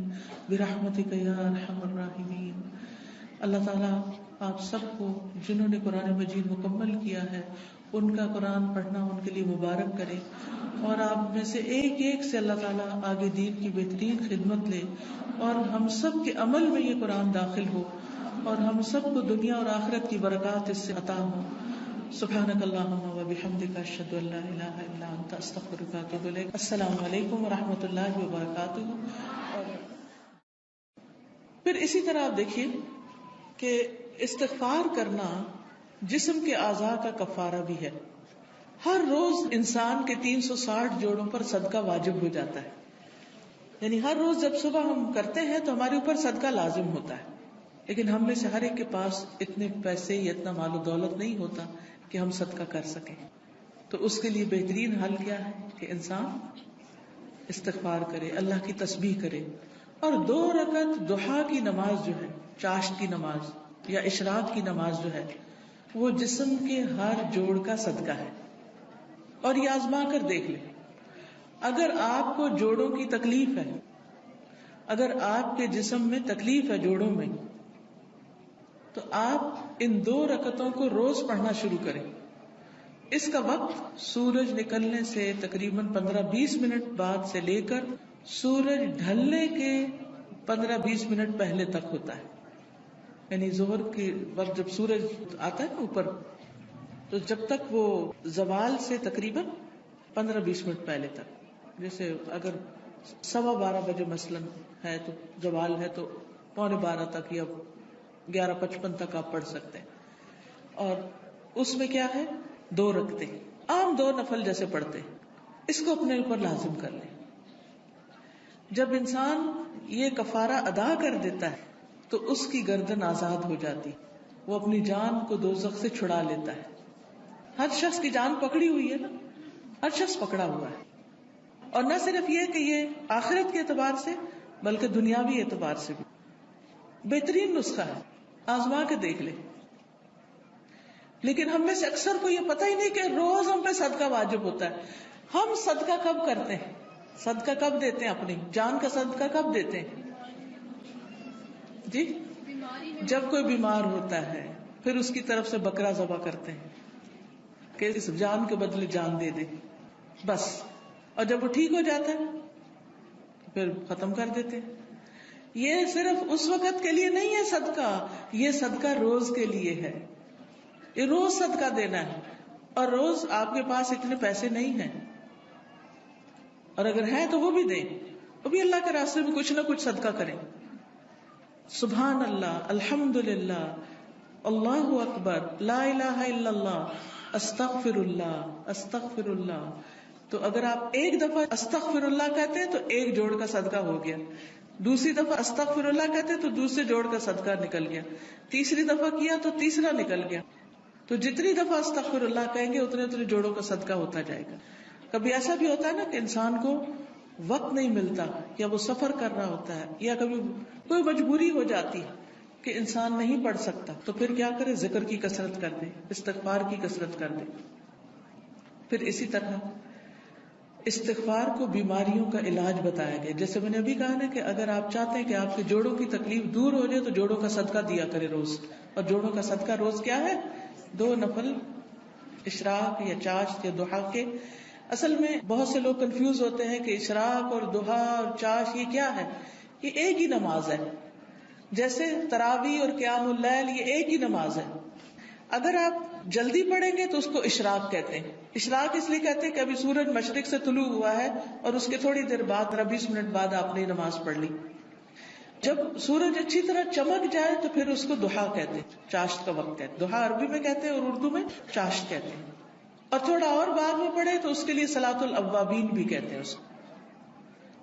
برحمتك يا ارحم الراحمين. اللہ تعالیٰ آپ سب کو جنہوں نے قرآن مجید مکمل کیا ہے ان کا قرآن پڑھنا ان کے لیے مبارک کرے اور آپ میں سے ایک ایک سے اللہ تعالیٰ آگے دین کی بہترین خدمت لے اور ہم سب کے عمل میں یہ قرآن داخل ہو اور ہم سب کو دنیا اور آخرت کی برکات اس سے عطا ہو. سبحانک اللہم و بحمدک اشہد ان لا الہ الا انت استغفرک و اتوب الیک. السلام علیکم و رحمۃ اللہ وبرکاتہ. پھر اسی طرح آپ دیکھیے کہ استغفار کرنا جسم کے اعضاء کا کفارہ بھی ہے. ہر روز انسان کے 360 جوڑوں پر صدقہ واجب ہو جاتا ہے. یعنی ہر روز جب صبح ہم کرتے ہیں تو ہمارے اوپر صدقہ لازم ہوتا ہے. لیکن ہم میں سے ہر ایک کے پاس اتنے پیسے یا اتنا مال و دولت نہیں ہوتا کہ ہم صدقہ کر سکیں. تو اس کے لیے بہترین حل کیا ہے کہ انسان استغفار کرے، اللہ کی تسبیح کرے اور 2 رکعت ضحیٰ کی نماز جو ہے، چاشت کی نماز یا اشراق کی نماز جو ہے وہ جسم کے ہر جوڑ کا صدقہ ہے. اور یہ آزما کر دیکھ لیں، اگر آپ کو جوڑوں کی تکلیف ہے، اگر آپ کے جسم میں تکلیف ہے جوڑوں میں، تو آپ ان 2 رکعتوں کو روز پڑھنا شروع کریں. اس کا وقت سورج نکلنے سے تقریباً 15-20 منٹ بعد سے لے کر سورج ڈھلنے کے 15-20 منٹ پہلے تک ہوتا ہے. یعنی ظہر کے وقت جب سورج آتا ہے اوپر تو جب تک وہ زوال سے تقریباً 15-20 منٹ پہلے تک. جیسے اگر 12:15 بجے مثلاً ہے تو زوال ہے تو 11:45 تک یا 11:55 تک آپ پڑھ سکتے ہیں. اور اس میں کیا ہے 2 رکعتیں عام 2 نفل جیسے پڑھتے ہیں، اس کو اپنے اوپر لازم کر لیں. جب انسان یہ کفارہ ادا کر دیتا ہے تو اس کی گردن آزاد ہو جاتی، وہ اپنی جان کو دوزخ سے چھڑا لیتا ہے. ہر شخص کی جان پکڑی ہوئی ہے نا، ہر شخص پکڑا ہوا ہے. اور نہ صرف یہ کہ یہ آخرت کے اعتبار سے بلکہ دنیاوی اعتبار سے بھی بہترین نسخہ ہے، آزما کے دیکھ لیں. لیکن ہم میں سے اکثر کو یہ پتہ ہی نہیں کہ روز ہم پہ صدقہ واجب ہوتا ہے. ہم صدقہ کب کرتے ہیں؟ صدقہ کب دیتے ہیں؟ اپنی جان کا صدقہ کب دیتے ہیں؟ جی جب کوئی بیمار ہوتا ہے پھر اس کی طرف سے بکرا ذبح کرتے ہیں کہ اس جان کے بدلے جان دے دے، بس. اور جب وہ ٹھیک ہو جاتا ہے پھر ختم کر دیتے ہیں. یہ صرف اس وقت کے لیے نہیں ہے صدقہ، یہ صدقہ روز کے لیے ہے. یہ روز صدقہ دینا ہے. اور روز آپ کے پاس اتنے پیسے نہیں ہیں، اور اگر ہیں تو وہ بھی دیں، وہ بھی اللہ کے راستے میں کچھ نہ کچھ صدقہ کریں. سبحان اللہ، الحمدللہ، اللہ اکبر، لا الہ الا اللہ، استغفر اللہ، استغفر اللہ. تو اگر آپ ایک دفعہ استغفر اللہ کہتے ہیں تو ایک جوڑ کا صدقہ ہو گیا، دوسری دفعہ استغفر اللہ کہتے ہیں تو دوسرے جوڑ کا صدقہ نکل گیا، تیسری دفعہ کیا تو تیسرا نکل گیا. تو جتنی دفعہ استغفر اللہ کہیں گے اتنے اتنے جوڑوں کا صدقہ ہوتا جائے گا. کبھی ایسا بھی ہوتا ہے نا کہ انسان کو وقت نہیں ملتا، یا وہ سفر کر رہا ہوتا ہے، یا کبھی کوئی مجبوری ہو جاتی کہ انسان نہیں پڑھ سکتا، تو پھر کیا کرے؟ ذکر کی کثرت کر دے، استغفار کی کثرت کر دے. پھر اسی طرح استغفار کو بیماریوں کا علاج بتایا گیا. جیسے میں نے ابھی کہا نا کہ اگر آپ چاہتے ہیں کہ آپ کے جوڑوں کی تکلیف دور ہو جائے تو جوڑوں کا صدقہ دیا کرے روز. اور جوڑوں کا صدقہ روز کیا ہے؟ 2 نفل اشراق یا چاشت یا ضحیٰ کے. اصل میں بہت سے لوگ کنفیوز ہوتے ہیں کہ اشراق اور ضحیٰ اور چاشت یہ کیا ہے؟ یہ ایک ہی نماز ہے. جیسے تراویح اور قیام اللیل یہ ایک ہی نماز ہے. اگر آپ جلدی پڑھیں گے تو اس کو اشراق کہتے ہیں. اشراق اس لیے کہتے ہیں کہ ابھی سورج مشرق سے طلوع ہوا ہے اور اس کے تھوڑی دیر بعد 20 منٹ بعد آپ نے نماز پڑھ لی. جب سورج اچھی طرح چمک جائے تو پھر اس کو ضحیٰ کہتے ہیں، چاشت کا وقت ہے. ضحیٰ عربی میں کہتے ہیں اور اردو میں چاشت کہتے ہیں. اور تھوڑا اور بعد میں پڑھے تو اس کے لیے صلاۃ الاوابین بھی کہتے ہیں اس کو.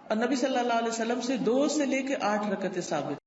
اور نبی صلی اللہ علیہ وسلم سے 2 سے لے کے 8 رکعتیں ثابت.